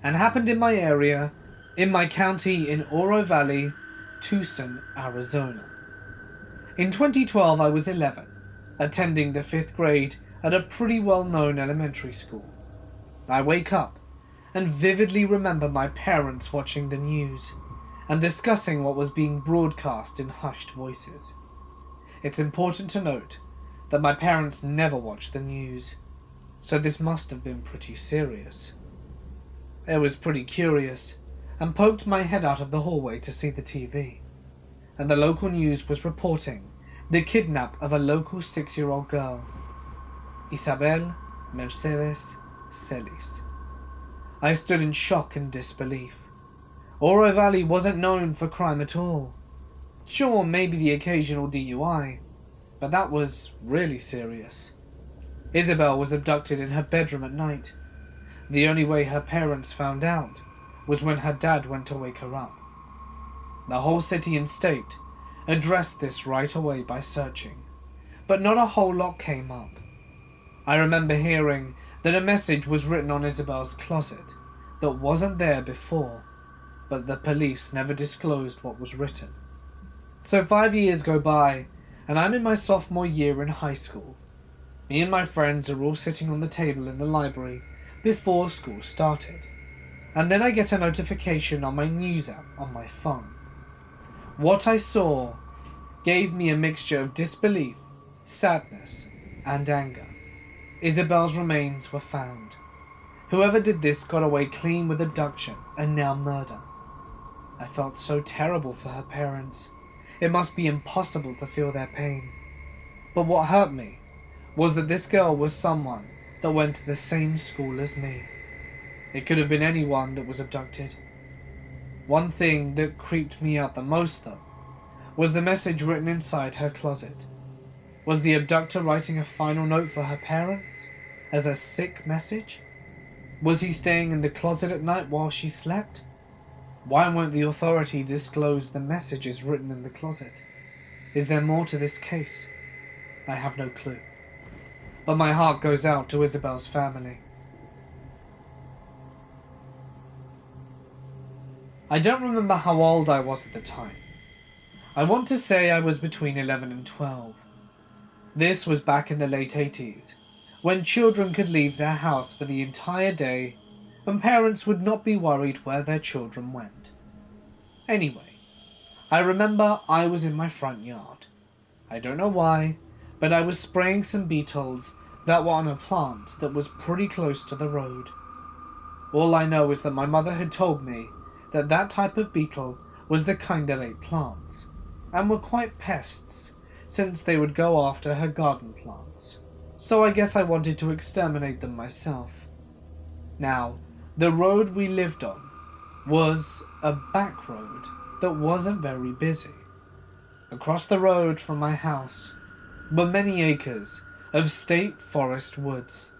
Speaker 1: and happened in my area, in my county in Oro Valley, Tucson, Arizona. In 2012 I was 11, attending the 5th grade at a pretty well-known elementary school. I wake up and vividly remember my parents watching the news and discussing what was being broadcast in hushed voices. It's important to note that my parents never watched the news, so this must have been pretty serious. I was pretty curious and poked my head out of the hallway to see the TV, and the local news was reporting the kidnap of a local 6-year-old girl, Isabel Mercedes Celis. I stood in shock and disbelief. Oro Valley wasn't known for crime at all. Sure, maybe the occasional DUI, but that was really serious. Isabel was abducted in her bedroom at night. The only way her parents found out was when her dad went to wake her up. The whole city and state addressed this right away by searching, but not a whole lot came up. I remember hearing that a message was written on Isabel's closet that wasn't there before, but the police never disclosed what was written. So 5 years go by, and I'm in my sophomore year in high school. Me and my friends are all sitting on the table in the library before school started, and then I get a notification on my news app on my phone. What I saw gave me a mixture of disbelief, sadness, and anger. Isabel's remains were found. Whoever did this got away clean with abduction and now murder. I felt so terrible for her parents. It must be impossible to feel their pain. But what hurt me was that this girl was someone that went to the same school as me. It could have been anyone that was abducted. One thing that creeped me out the most, though, was the message written inside her closet. Was the abductor writing a final note for her parents as a sick message? Was he staying in the closet at night while she slept? Why won't the authority disclose the messages written in the closet? Is there more to this case? I have no clue. But my heart goes out to Isabel's family. I don't remember how old I was at the time. I want to say I was between 11 and 12. This was back in the late 80s, when children could leave their house for the entire day and parents would not be worried where their children went. Anyway, I remember I was in my front yard. I don't know why, but I was spraying some beetles that were on a plant that was pretty close to the road. All I know is that my mother had told me that that type of beetle was the kind that ate plants, and were quite pests, since they would go after her garden plants. So I guess I wanted to exterminate them myself. Now, the road we lived on was a back road that wasn't very busy. Across the road from my house were many acres of state forest woods.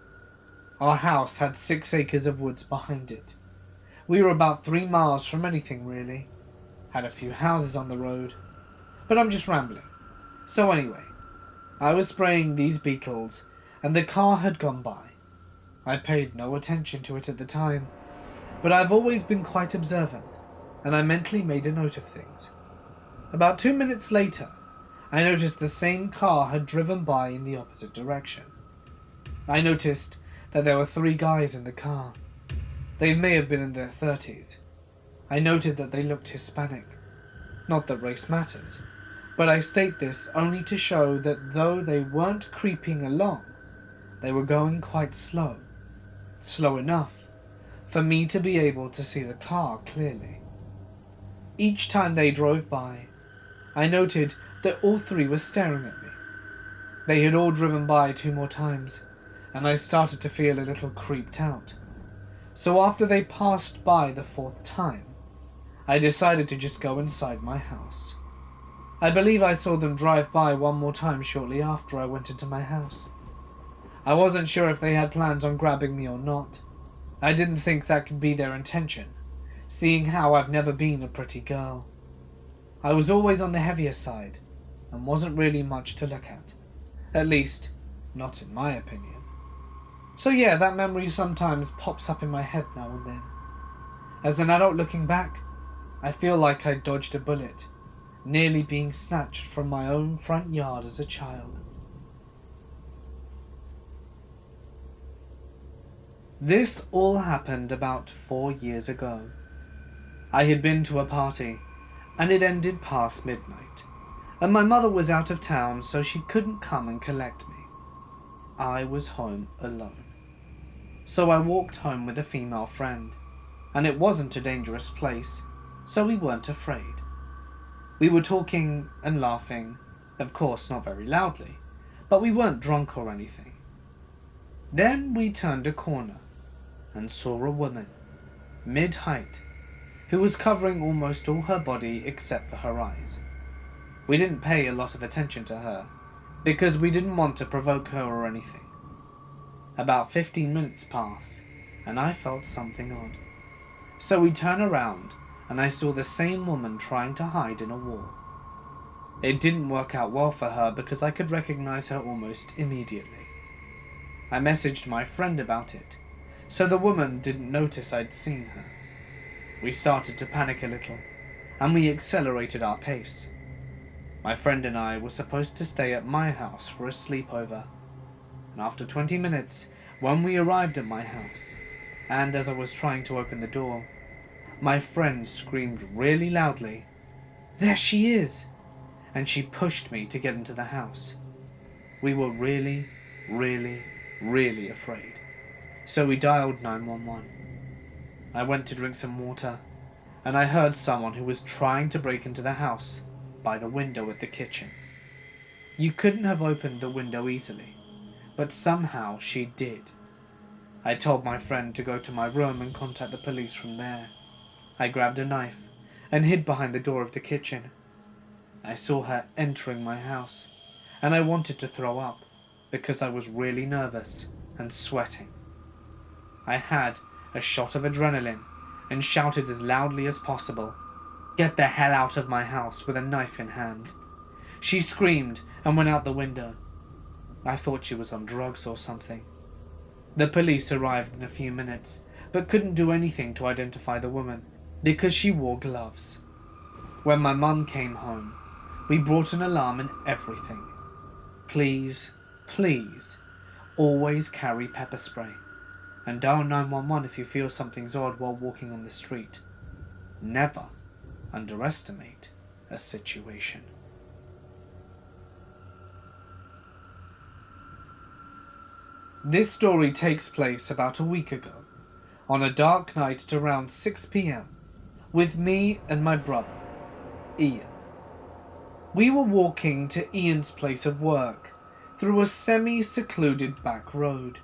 Speaker 1: Our house had 6 acres of woods behind it. We were about 3 miles from anything really. Had a few houses on the road, but I'm just rambling. So anyway, I was spraying these beetles and the car had gone by. I paid no attention to it at the time, but I've always been quite observant, and I mentally made a note of things. About 2 minutes later, I noticed the same car had driven by in the opposite direction. I noticed that there were 3 guys in the car. They may have been in their 30s. I noted that they looked Hispanic. Not that race matters, but I state this only to show that though they weren't creeping along, they were going quite slow. Slow enough for me to be able to see the car clearly. Each time they drove by, I noted that all 3 were staring at me. They had all driven by 2 more times, and I started to feel a little creeped out. So after they passed by the 4th time, I decided to just go inside my house. I believe I saw them drive by one more time shortly after I went into my house. I wasn't sure if they had plans on grabbing me or not. I didn't think that could be their intention, seeing how I've never been a pretty girl. I was always on the heavier side, and wasn't really much to look at least, not in my opinion. So yeah, that memory sometimes pops up in my head now and then. As an adult looking back, I feel like I dodged a bullet, nearly being snatched from my own front yard as a child. This all happened about 4 years ago. I had been to a party, and it ended past midnight, and my mother was out of town, so she couldn't come and collect me. I was home alone. So I walked home with a female friend, and it wasn't a dangerous place, so we weren't afraid. We were talking and laughing, of course not very loudly, but we weren't drunk or anything. Then we turned a corner and saw a woman, mid-height, who was covering almost all her body except for her eyes. We didn't pay a lot of attention to her, because we didn't want to provoke her or anything. About 15 minutes pass, and I felt something odd. So we turn around, and I saw the same woman trying to hide in a wall. It didn't work out well for her because I could recognize her almost immediately. I messaged my friend about it, so the woman didn't notice I'd seen her. We started to panic a little, and we accelerated our pace. My friend and I were supposed to stay at my house for a sleepover, and after 20 minutes, when we arrived at my house, and as I was trying to open the door, my friend screamed really loudly, "There she is!" and she pushed me to get into the house. We were really, really afraid, so we dialed 911. I went to drink some water, and I heard someone who was trying to break into the house by the window at the kitchen. You couldn't have opened the window easily, but somehow she did. I told my friend to go to my room and contact the police from there. I grabbed a knife and hid behind the door of the kitchen. I saw her entering my house, and I wanted to throw up because I was really nervous and sweating. I had a shot of adrenaline and shouted as loudly as possible, "Get the hell out of my house," with a knife in hand. She screamed and went out the window. I thought she was on drugs or something. The police arrived in a few minutes, but couldn't do anything to identify the woman because she wore gloves. When my mum came home, we brought an alarm and everything. Please, always carry pepper spray, and dial 911 if you feel something's odd while walking on the street. Never underestimate a situation. This story takes place about a week ago, on a dark night at around 6 p.m, with me and my brother, Ian. We were walking to Ian's place of work through a semi-secluded back road.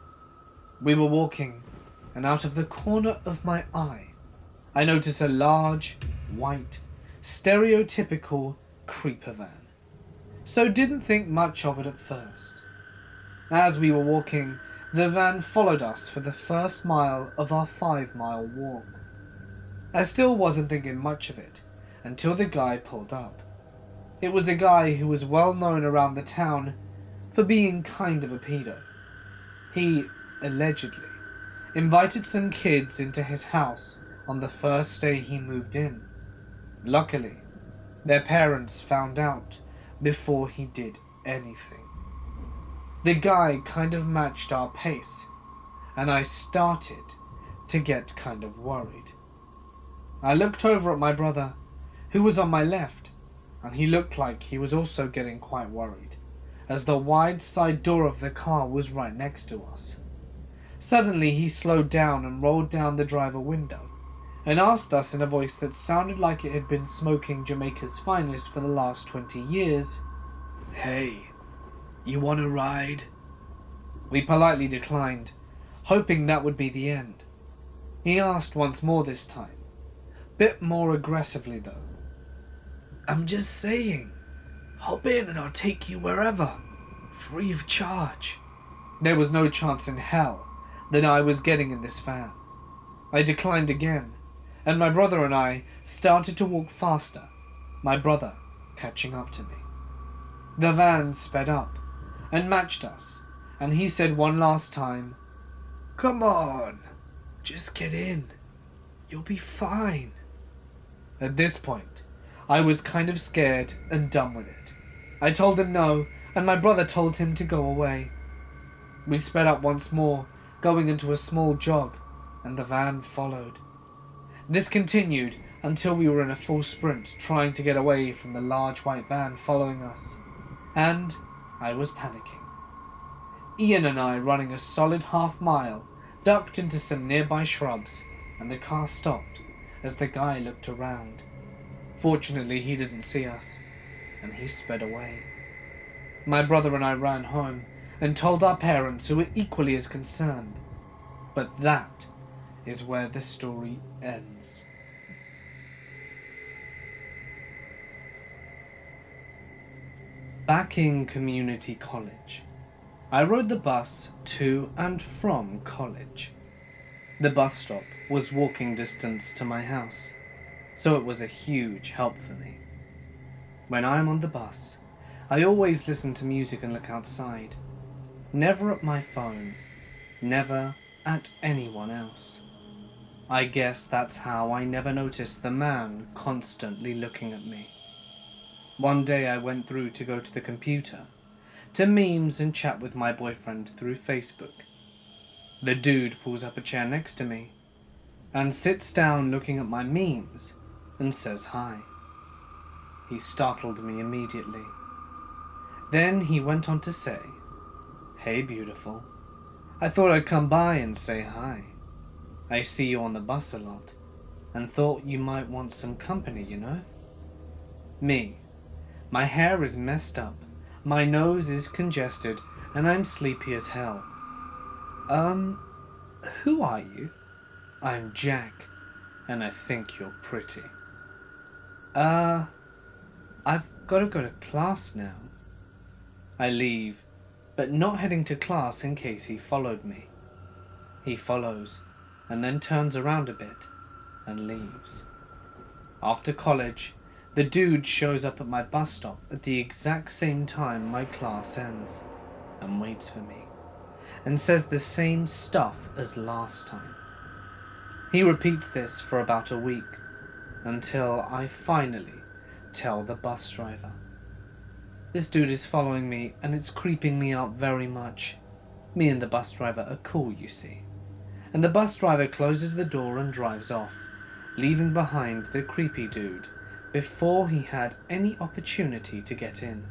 Speaker 1: We were walking, and out of the corner of my eye, I noticed a large, white, stereotypical creeper van, so didn't think much of it at first. As we were walking, the van followed us for the first mile of our 5-mile walk. I still wasn't thinking much of it until the guy pulled up. It was a guy who was well known around the town for being kind of a pedo. He, allegedly, invited some kids into his house on the first day he moved in. Luckily, their parents found out before he did anything. The guy kind of matched our pace, and I started to get kind of worried. I looked over at my brother, who was on my left, and he looked like he was also getting quite worried, as the wide side door of the car was right next to us. Suddenly he slowed down and rolled down the driver window, and asked us in a voice that sounded like it had been smoking Jamaica's finest for the last 20 years, "Hey, you want a ride?" We politely declined, hoping that would be the end. He asked once more this time, bit more aggressively though. I'm just saying, hop in and I'll take you wherever, free of charge. There was no chance in hell that I was getting in this van. I declined again, and my brother and I started to walk faster, my brother catching up to me. The van sped up and matched us, and he said one last time, "Come on, just get in. You'll be fine." At this point, I was kind of scared and done with it. I told him no, and my brother told him to go away. We sped up once more, going into a small jog, and the van followed. This continued until we were in a full sprint, trying to get away from the large white van following us, and I was panicking. Ian and I, running a solid half-mile, ducked into some nearby shrubs, and the car stopped as the guy looked around. Fortunately, he didn't see us, and he sped away. My brother and I ran home and told our parents, who were equally as concerned. But that is where the story ends. Back in community college, I rode the bus to and from college. The bus stop was walking distance to my house, so it was a huge help for me. When I'm on the bus, I always listen to music and look outside. Never at my phone, never at anyone else. I guess that's how I never noticed the man constantly looking at me. One day I went through to go to the computer, to memes and chat with my boyfriend through Facebook. The dude pulls up a chair next to me and sits down looking at my memes and says hi. He startled me immediately. Then he went on to say, "Hey beautiful, I thought I'd come by and say hi. I see you on the bus a lot and thought you might want some company, you know?" Me. My hair is messed up, my nose is congested, and I'm sleepy as hell. Who are you?" "I'm Jack, and I think you're pretty." I've got to go to class now." I leave, but not heading to class in case he followed me. He follows, and then turns around a bit, and leaves. After college, the dude shows up at my bus stop at the exact same time my class ends, and waits for me, and says the same stuff as last time. He repeats this for about a week, until I finally tell the bus driver. This dude is following me, and it's creeping me out very much. Me and the bus driver are cool, you see. And the bus driver closes the door and drives off, leaving behind the creepy dude before he had any opportunity to get in.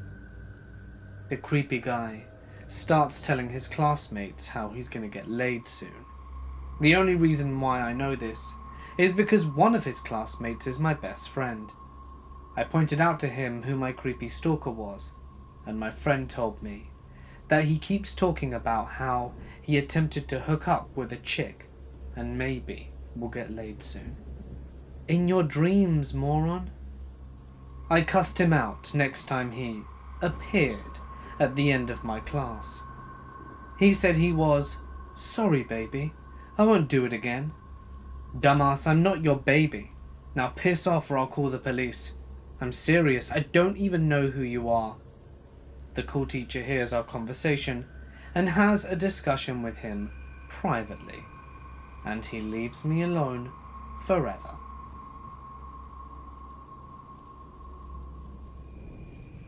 Speaker 1: The creepy guy starts telling his classmates how he's going to get laid soon. The only reason why I know this is because one of his classmates is my best friend. I pointed out to him who my creepy stalker was, and my friend told me that he keeps talking about how he attempted to hook up with a chick and maybe will get laid soon. In your dreams, moron. I cussed him out next time he appeared at the end of my class. He said he was sorry, baby. I won't do it again. Dumbass, I'm not your baby. Now piss off or I'll call the police. I'm serious, I don't even know who you are. The cool teacher hears our conversation and has a discussion with him privately, and he leaves me alone forever.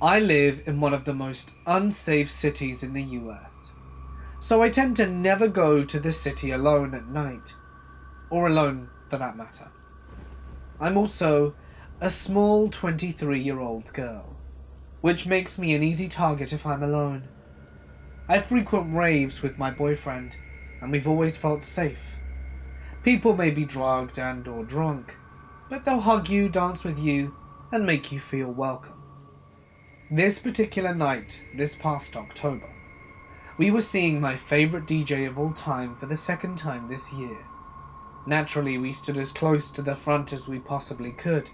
Speaker 1: I live in one of the most unsafe cities in the US, so I tend to never go to the city alone at night, or alone for that matter. I'm also a small 23-year-old girl, which makes me an easy target if I'm alone. I frequent raves with my boyfriend, and we've always felt safe. People may be drugged and or drunk, but they'll hug you, dance with you, and make you feel welcome. This particular night, this past October, We were seeing my favourite DJ of all time for the second time this year. Naturally, we stood as close to the front as we possibly could,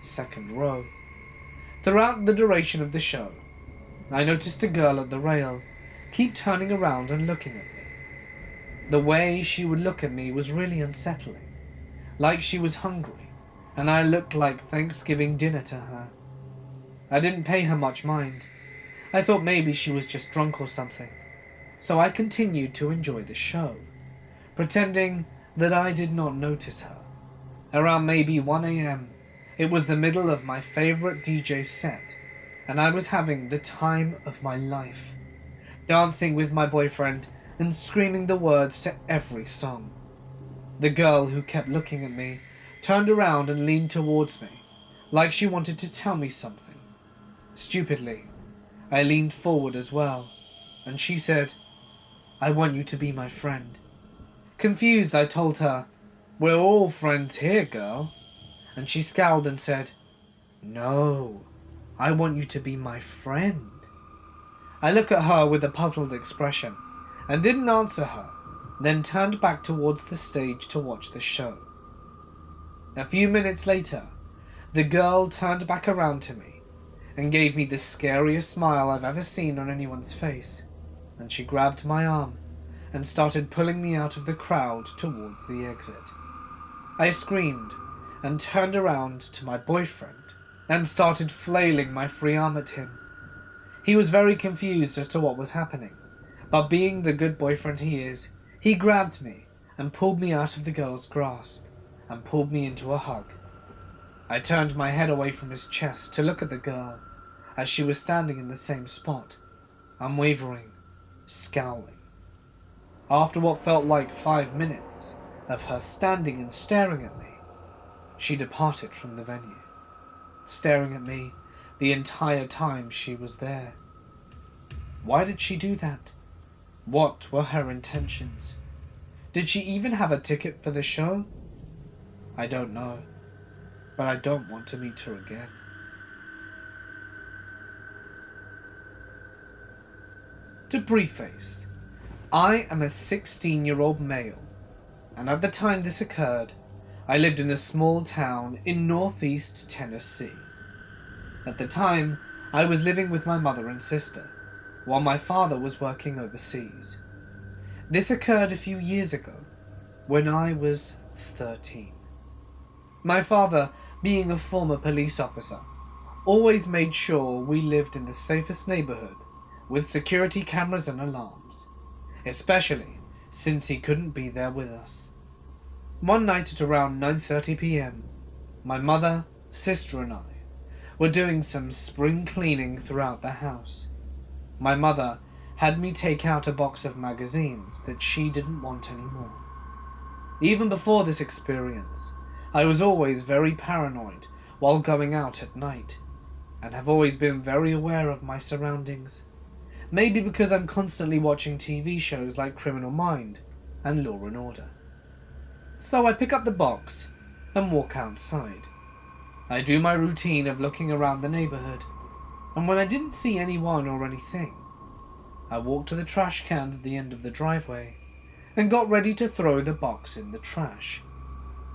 Speaker 1: second row. Throughout the duration of the show, I noticed a girl at the rail keep turning around and looking at me. The way she would look at me was really unsettling, like she was hungry, and I looked like Thanksgiving dinner to her. I didn't pay her much mind. I thought maybe she was just drunk or something, so I continued to enjoy the show, pretending that I did not notice her. Around maybe 1 a.m., it was the middle of my favorite DJ set, and I was having the time of my life, dancing with my boyfriend and screaming the words to every song. The girl who kept looking at me turned around and leaned towards me, like she wanted to tell me something. Stupidly, I leaned forward as well, and she said, "I want you to be my friend." Confused, I told her, "We're all friends here, girl." And she scowled and said, "No, I want you to be my friend." I looked at her with a puzzled expression and didn't answer her, then turned back towards the stage to watch the show. A few minutes later, the girl turned back around to me and gave me the scariest smile I've ever seen on anyone's face, and she grabbed my arm and started pulling me out of the crowd towards the exit. I screamed and turned around to my boyfriend and started flailing my free arm at him. He was very confused as to what was happening, but being the good boyfriend he is, he grabbed me and pulled me out of the girl's grasp and pulled me into a hug. I turned my head away from his chest to look at the girl as she was standing in the same spot, unwavering, scowling. After what felt like 5 minutes of her standing and staring at me, she departed from the venue, staring at me the entire time she was there. Why did she do that? What were her intentions? Did she even have a ticket for the show? I don't know, but I don't want to meet her again. To preface, I am a 16-year-old male, and at the time this occurred, I lived in a small town in northeast Tennessee. At the time, I was living with my mother and sister, while my father was working overseas. This occurred a few years ago, when I was 13. My father, being a former police officer, always made sure we lived in the safest neighborhood with security cameras and alarms, especially since he couldn't be there with us. One night at around 9:30 p.m., my mother, sister and I were doing some spring cleaning throughout the house. My mother had me take out a box of magazines that she didn't want anymore. Even before this experience, I was always very paranoid while going out at night, and have always been very aware of my surroundings. Maybe because I'm constantly watching TV shows like Criminal Mind and Law and Order. So I pick up the box and walk outside. I do my routine of looking around the neighborhood, and when I didn't see anyone or anything, I walked to the trash cans at the end of the driveway and got ready to throw the box in the trash.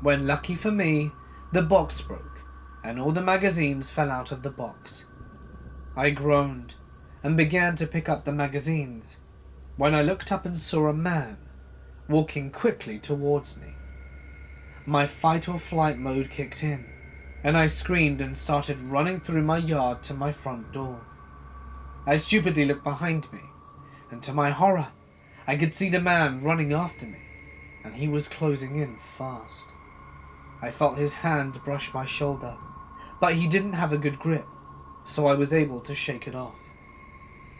Speaker 1: When, lucky for me, the box broke and all the magazines fell out of the box. I groaned and began to pick up the magazines when I looked up and saw a man walking quickly towards me. My fight or flight mode kicked in, and I screamed and started running through my yard to my front door. I stupidly looked behind me, and to my horror, I could see the man running after me, and he was closing in fast. I felt his hand brush my shoulder, but he didn't have a good grip, so I was able to shake it off.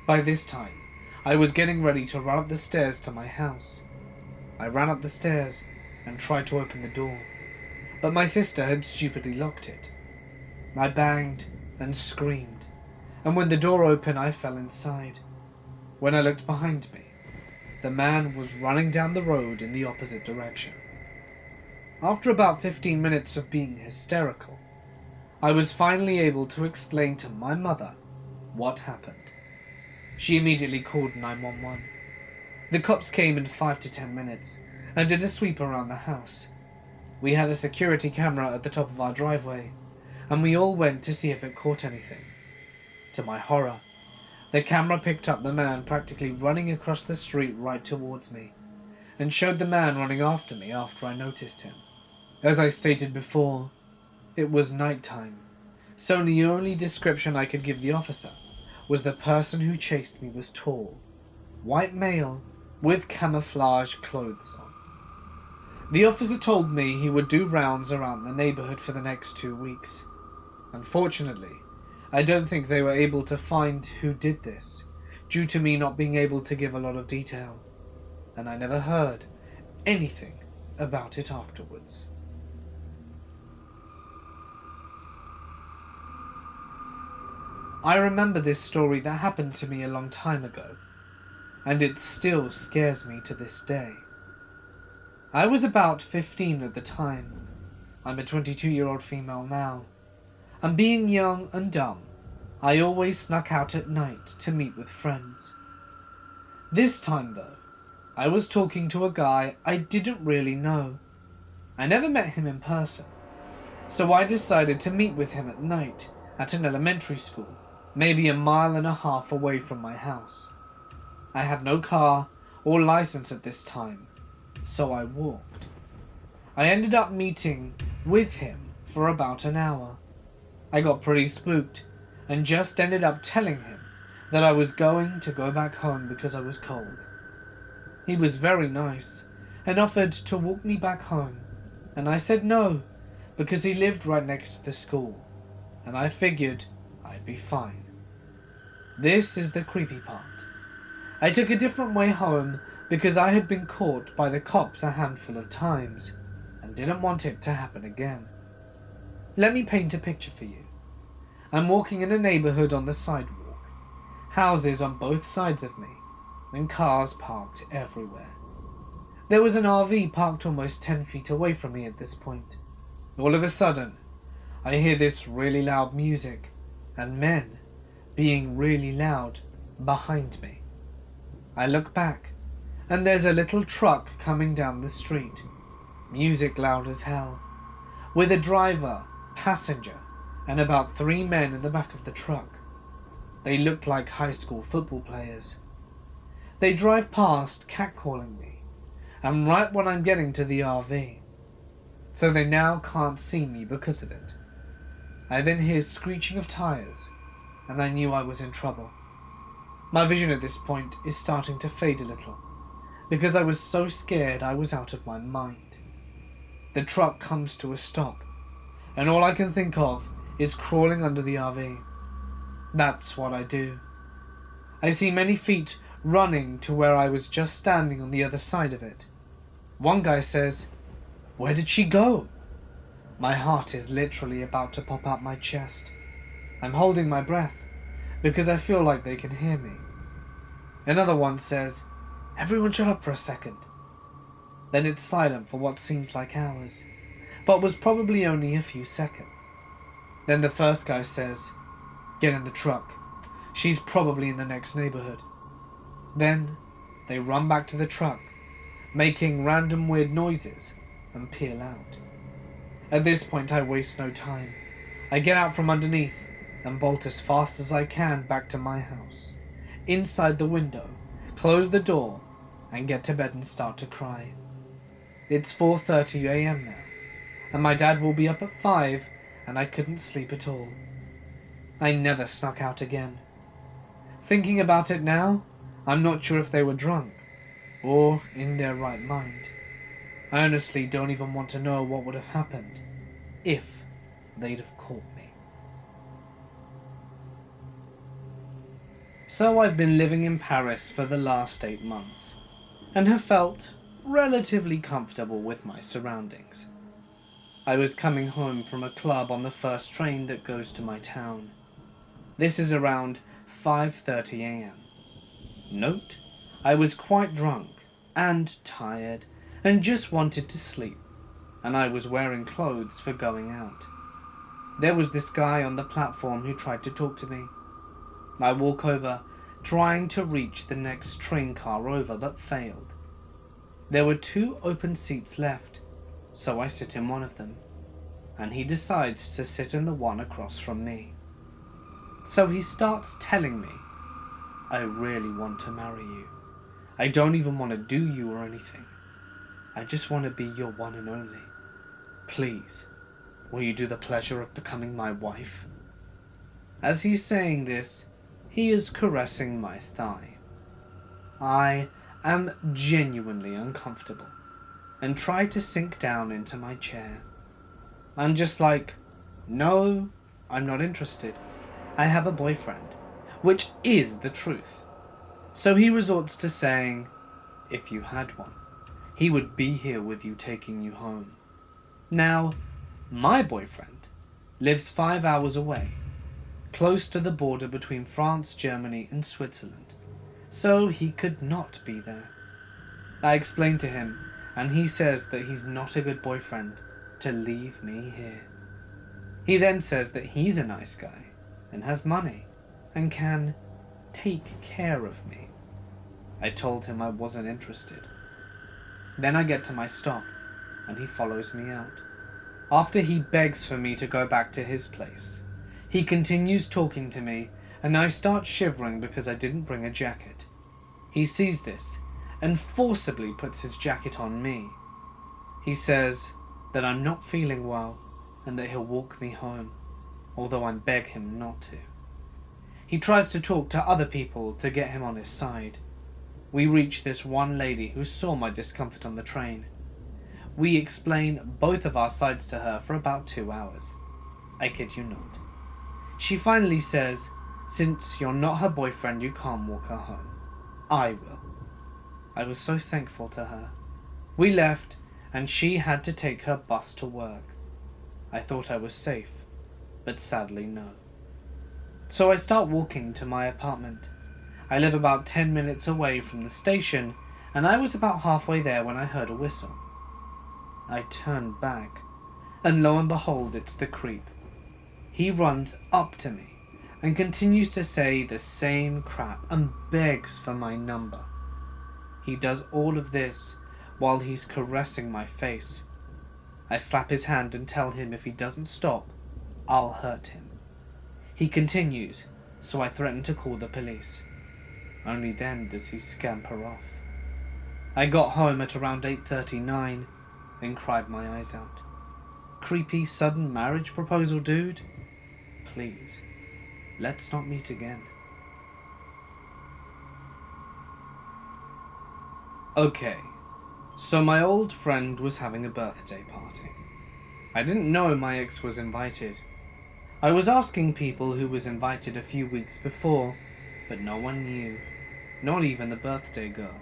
Speaker 1: By this time, I was getting ready to run up the stairs to my house. I ran up the stairs and tried to open the door, but my sister had stupidly locked it. I banged and screamed, and when the door opened, I fell inside. When I looked behind me, the man was running down the road in the opposite direction. After about 15 minutes of being hysterical, I was finally able to explain to my mother what happened. She immediately called 911, The cops came in 5 to 10 minutes and did a sweep around the house. We had a security camera at the top of our driveway, and we all went to see if it caught anything. To my horror, the camera picked up the man practically running across the street right towards me, and showed the man running after me after I noticed him. As I stated before, it was nighttime, so the only description I could give the officer was the person who chased me was tall, white male with camouflage clothes on. The officer told me he would do rounds around the neighborhood for the next 2 weeks. Unfortunately, I don't think they were able to find who did this, due to me not being able to give a lot of detail, and I never heard anything about it afterwards. I remember this story that happened to me a long time ago, and it still scares me to this day. I was about 15 at the time. I'm a 22-year-old female now, and being young and dumb, I always snuck out at night to meet with friends. This time though, I was talking to a guy I didn't really know. I never met him in person, so I decided to meet with him at night at an elementary school, maybe 1.5 miles away from my house. I had no car or license at this time, so I walked. I ended up meeting with him for about an hour. I got pretty spooked and just ended up telling him that I was going to go back home because I was cold. He was very nice and offered to walk me back home, and I said no because he lived right next to the school and I figured I'd be fine. This is the creepy part. I took a different way home because I had been caught by the cops a handful of times and didn't want it to happen again. Let me paint a picture for you. I'm walking in a neighborhood on the sidewalk, houses on both sides of me, and cars parked everywhere. There was an RV parked almost 10 feet away from me at this point. All of a sudden, I hear this really loud music, and men being really loud behind me. I look back, and there's a little truck coming down the street, music loud as hell, with a driver, passenger, and about 3 men in the back of the truck. They looked like high school football players. They drive past, catcalling me, and right when I'm getting to the RV, so they now can't see me because of it. I then hear screeching of tires, and I knew I was in trouble. My vision at this point is starting to fade a little, because I was so scared I was out of my mind. The truck comes to a stop, and all I can think of is crawling under the RV. That's what I do. I see many feet running to where I was just standing on the other side of it. One guy says, "Where did she go?" My heart is literally about to pop out my chest. I'm holding my breath because I feel like they can hear me. Another one says, "Everyone shut up for a second." Then it's silent for what seems like hours, but was probably only a few seconds. Then the first guy says, "Get in the truck. She's probably in the next neighborhood." Then they run back to the truck, making random weird noises, and peel out. At this point I waste no time. I get out from underneath and bolt as fast as I can back to my house. Inside the window, close the door, and get to bed and start to cry. It's 4:30 a.m. now, and my dad will be up at 5, and I couldn't sleep at all. I never snuck out again. Thinking about it now, I'm not sure if they were drunk, or in their right mind. I honestly don't even want to know what would have happened if they'd have caught me. So I've been living in Paris for the last 8 months, and have felt relatively comfortable with my surroundings. I was coming home from a club on the first train that goes to my town. This is around 5:30 a.m. Note, I was quite drunk and tired and just wanted to sleep, and I was wearing clothes for going out. There was this guy on the platform who tried to talk to me. I walk over, trying to reach the next train car over but failed. There were 2 open seats left, so I sit in one of them, and he decides to sit in the one across from me. So he starts telling me, "I really want to marry you. I don't even want to do you or anything. I just want to be your one and only. Please, will you do the pleasure of becoming my wife?" As he's saying this, he is caressing my thigh. I am genuinely uncomfortable and try to sink down into my chair. I'm just like, "No, I'm not interested. I have a boyfriend," which is the truth. So he resorts to saying, if you had one, he would be here with you taking you home. Now, my boyfriend lives 5 hours away, close to the border between France, Germany, and Switzerland, so he could not be there. I explained to him, and he says that he's not a good boyfriend to leave me here. He then says that he's a nice guy and has money and can take care of me. I told him I wasn't interested. Then I get to my stop and he follows me out. After he begs for me to go back to his place, he continues talking to me and I start shivering because I didn't bring a jacket. He sees this and forcibly puts his jacket on me. He says that I'm not feeling well and that he'll walk me home, although I beg him not to. He tries to talk to other people to get him on his side. We reach this one lady who saw my discomfort on the train. We explain both of our sides to her for about 2 hours. I kid you not. She finally says, since you're not her boyfriend, you can't walk her home. I will. I was so thankful to her. We left, and she had to take her bus to work. I thought I was safe, but sadly no. So I start walking to my apartment. I live about 10 minutes away from the station, and I was about halfway there when I heard a whistle. I turned back, and lo and behold, it's the creep. He runs up to me and continues to say the same crap and begs for my number. He does all of this while he's caressing my face. I slap his hand and tell him if he doesn't stop, I'll hurt him. He continues, so I threaten to call the police. Only then does he scamper off. I got home at around 8:39 and cried my eyes out. Creepy sudden marriage proposal, dude? Please, let's not meet again. Okay, so my old friend was having a birthday party. I didn't know my ex was invited. I was asking people who was invited a few weeks before, but no one knew, not even the birthday girl.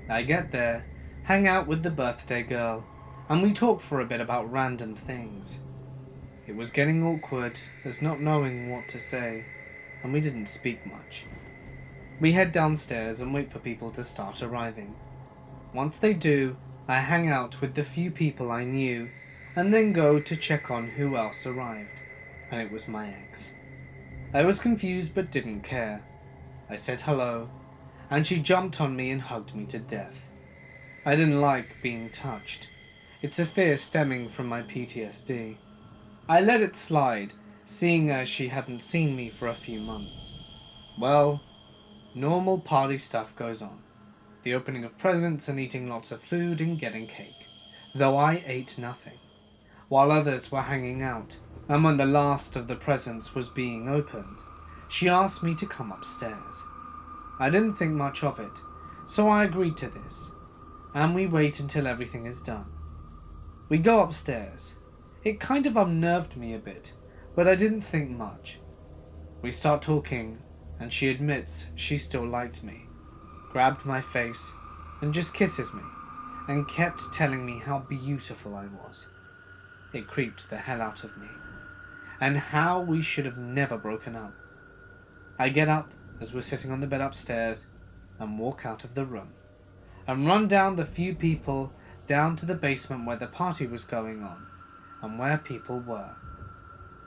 Speaker 1: I get there, hang out with the birthday girl, and we talk for a bit about random things. It was getting awkward, as not knowing what to say, and we didn't speak much. We head downstairs and wait for people to start arriving. Once they do, I hang out with the few people I knew, and then go to check on who else arrived, and it was my ex. I was confused but didn't care. I said hello, and she jumped on me and hugged me to death. I didn't like being touched. It's a fear stemming from my PTSD. I let it slide, seeing as she hadn't seen me for a few months. Well, normal party stuff goes on. The opening of presents and eating lots of food and getting cake, though I ate nothing, while others were hanging out, and when the last of the presents was being opened, she asked me to come upstairs. I didn't think much of it, so I agreed to this, and we wait until everything is done. We go upstairs. It kind of unnerved me a bit, but I didn't think much. We start talking, and she admits she still liked me, grabbed my face, and just kisses me, and kept telling me how beautiful I was. It creeped the hell out of me, and how we should have never broken up. I get up as we're sitting on the bed upstairs, and walk out of the room, and run down the few people down to the basement where the party was going on, and where people were.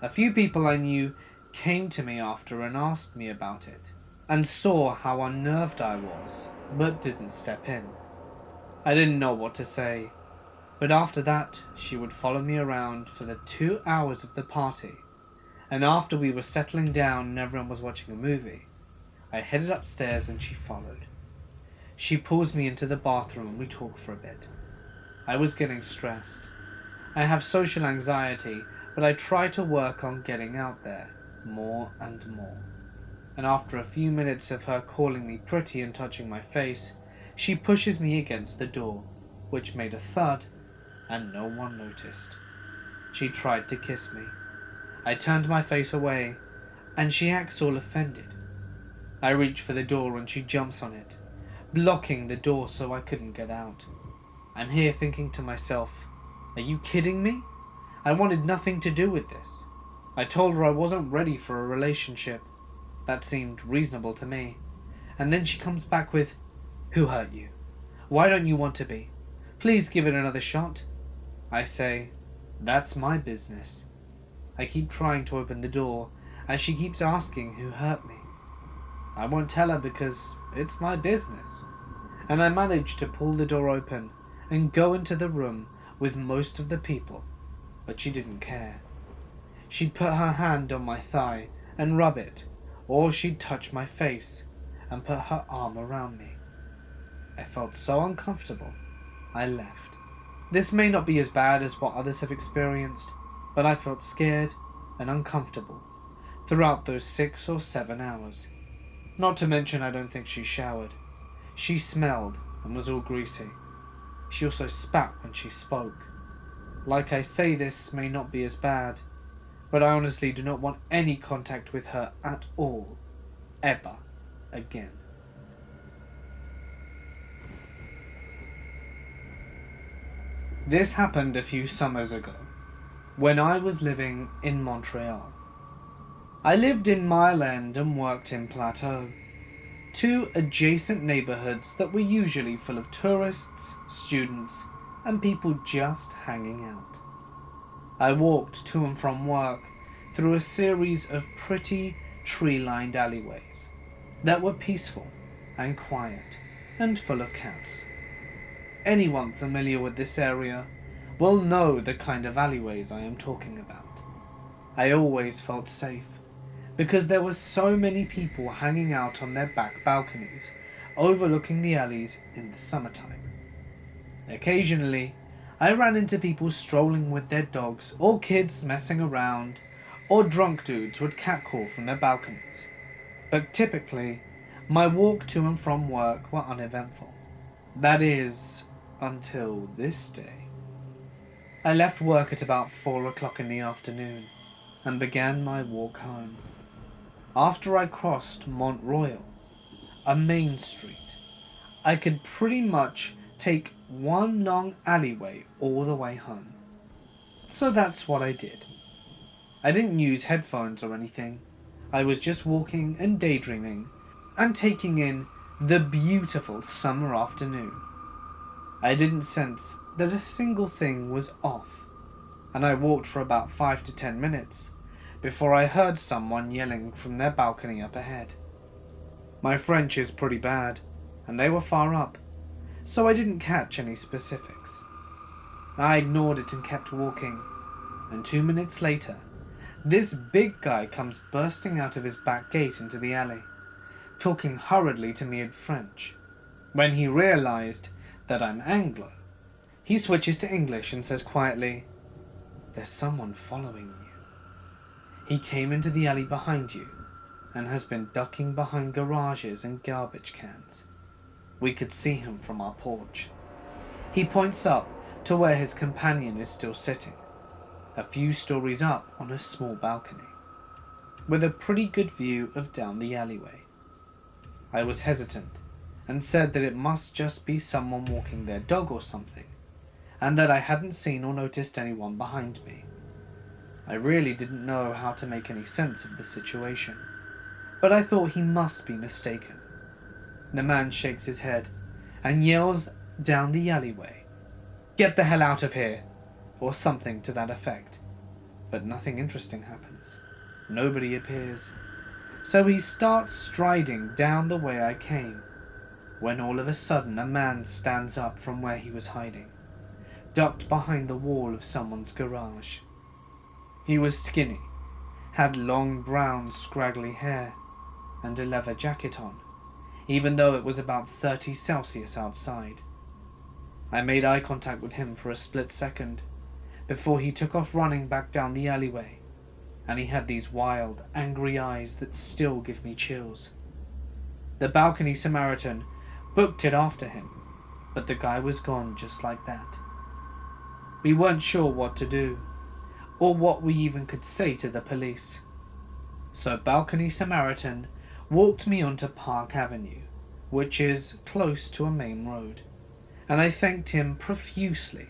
Speaker 1: A few people I knew came to me after and asked me about it, and saw how unnerved I was, but didn't step in. I didn't know what to say, but after that she would follow me around for the 2 hours of the party, and after we were settling down and everyone was watching a movie, I headed upstairs and she followed. She pulls me into the bathroom and we talk for a bit. I was getting stressed. I have social anxiety, but I try to work on getting out there more and more. And after a few minutes of her calling me pretty and touching my face, she pushes me against the door, which made a thud, and no one noticed. She tried to kiss me. I turned my face away, and she acts all offended. I reach for the door and she jumps on it, blocking the door so I couldn't get out. I'm here thinking to myself, are you kidding me? I wanted nothing to do with this. I told her I wasn't ready for a relationship. That seemed reasonable to me. And then she comes back with, who hurt you? Why don't you want to be? Please give it another shot. I say, that's my business. I keep trying to open the door as she keeps asking who hurt me. I won't tell her because it's my business. And I manage to pull the door open and go into the room with most of the people, but she didn't care. She'd put her hand on my thigh and rub it, or she'd touch my face and put her arm around me. I felt so uncomfortable, I left. This may not be as bad as what others have experienced, but I felt scared and uncomfortable throughout those 6 or 7 hours. Not to mention I don't think she showered. She smelled and was all greasy. She also spat when she spoke. Like I say, this may not be as bad, but I honestly do not want any contact with her at all, ever again. This happened a few summers ago, when I was living in Montreal. I lived in Mile End and worked in Plateau, two adjacent neighborhoods that were usually full of tourists, students, and people just hanging out. I walked to and from work through a series of pretty tree-lined alleyways that were peaceful and quiet and full of cats. Anyone familiar with this area will know the kind of alleyways I am talking about. I always felt safe because there were so many people hanging out on their back balconies overlooking the alleys in the summertime. Occasionally, I ran into people strolling with their dogs, or kids messing around, or drunk dudes would catcall from their balconies. But typically, my walk to and from work were uneventful. That is, until this day. I left work at about 4 o'clock in the afternoon and began my walk home. After I crossed Mont Royal, a main street, I could pretty much take one long alleyway all the way home. So that's what I did. I didn't use headphones or anything. I was just walking and daydreaming and taking in the beautiful summer afternoon. I didn't sense that a single thing was off, and I walked for about 5 to 10 minutes before I heard someone yelling from their balcony up ahead. My French is pretty bad, and they were far up, so I didn't catch any specifics. I ignored it and kept walking, and 2 minutes later, this big guy comes bursting out of his back gate into the alley, talking hurriedly to me in French. When he realized that I'm Anglo, he switches to English and says quietly, "There's someone following you. He came into the alley behind you and has been ducking behind garages and garbage cans. We could see him from our porch." He points up to where his companion is still sitting, a few stories up on a small balcony, with a pretty good view of down the alleyway. I was hesitant and said that it must just be someone walking their dog or something, and that I hadn't seen or noticed anyone behind me. I really didn't know how to make any sense of the situation, but I thought he must be mistaken. The man shakes his head and yells down the alleyway, "Get the hell out of here," or something to that effect. But nothing interesting happens. Nobody appears. So he starts striding down the way I came, when all of a sudden a man stands up from where he was hiding, ducked behind the wall of someone's garage. He was skinny, had long brown scraggly hair, and a leather jacket on, even though it was about 30 Celsius outside. I made eye contact with him for a split second, before he took off running back down the alleyway, and he had these wild, angry eyes that still give me chills. The balcony Samaritan booked it after him, but the guy was gone just like that. We weren't sure what to do, or what we even could say to the police. So balcony Samaritan walked me onto Park Avenue, which is close to a main road, and I thanked him profusely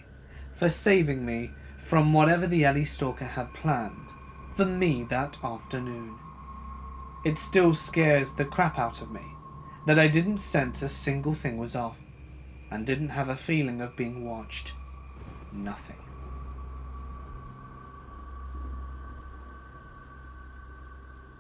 Speaker 1: for saving me from whatever the alley stalker had planned for me that afternoon. It still scares the crap out of me that I didn't sense a single thing was off, and didn't have a feeling of being watched. Nothing.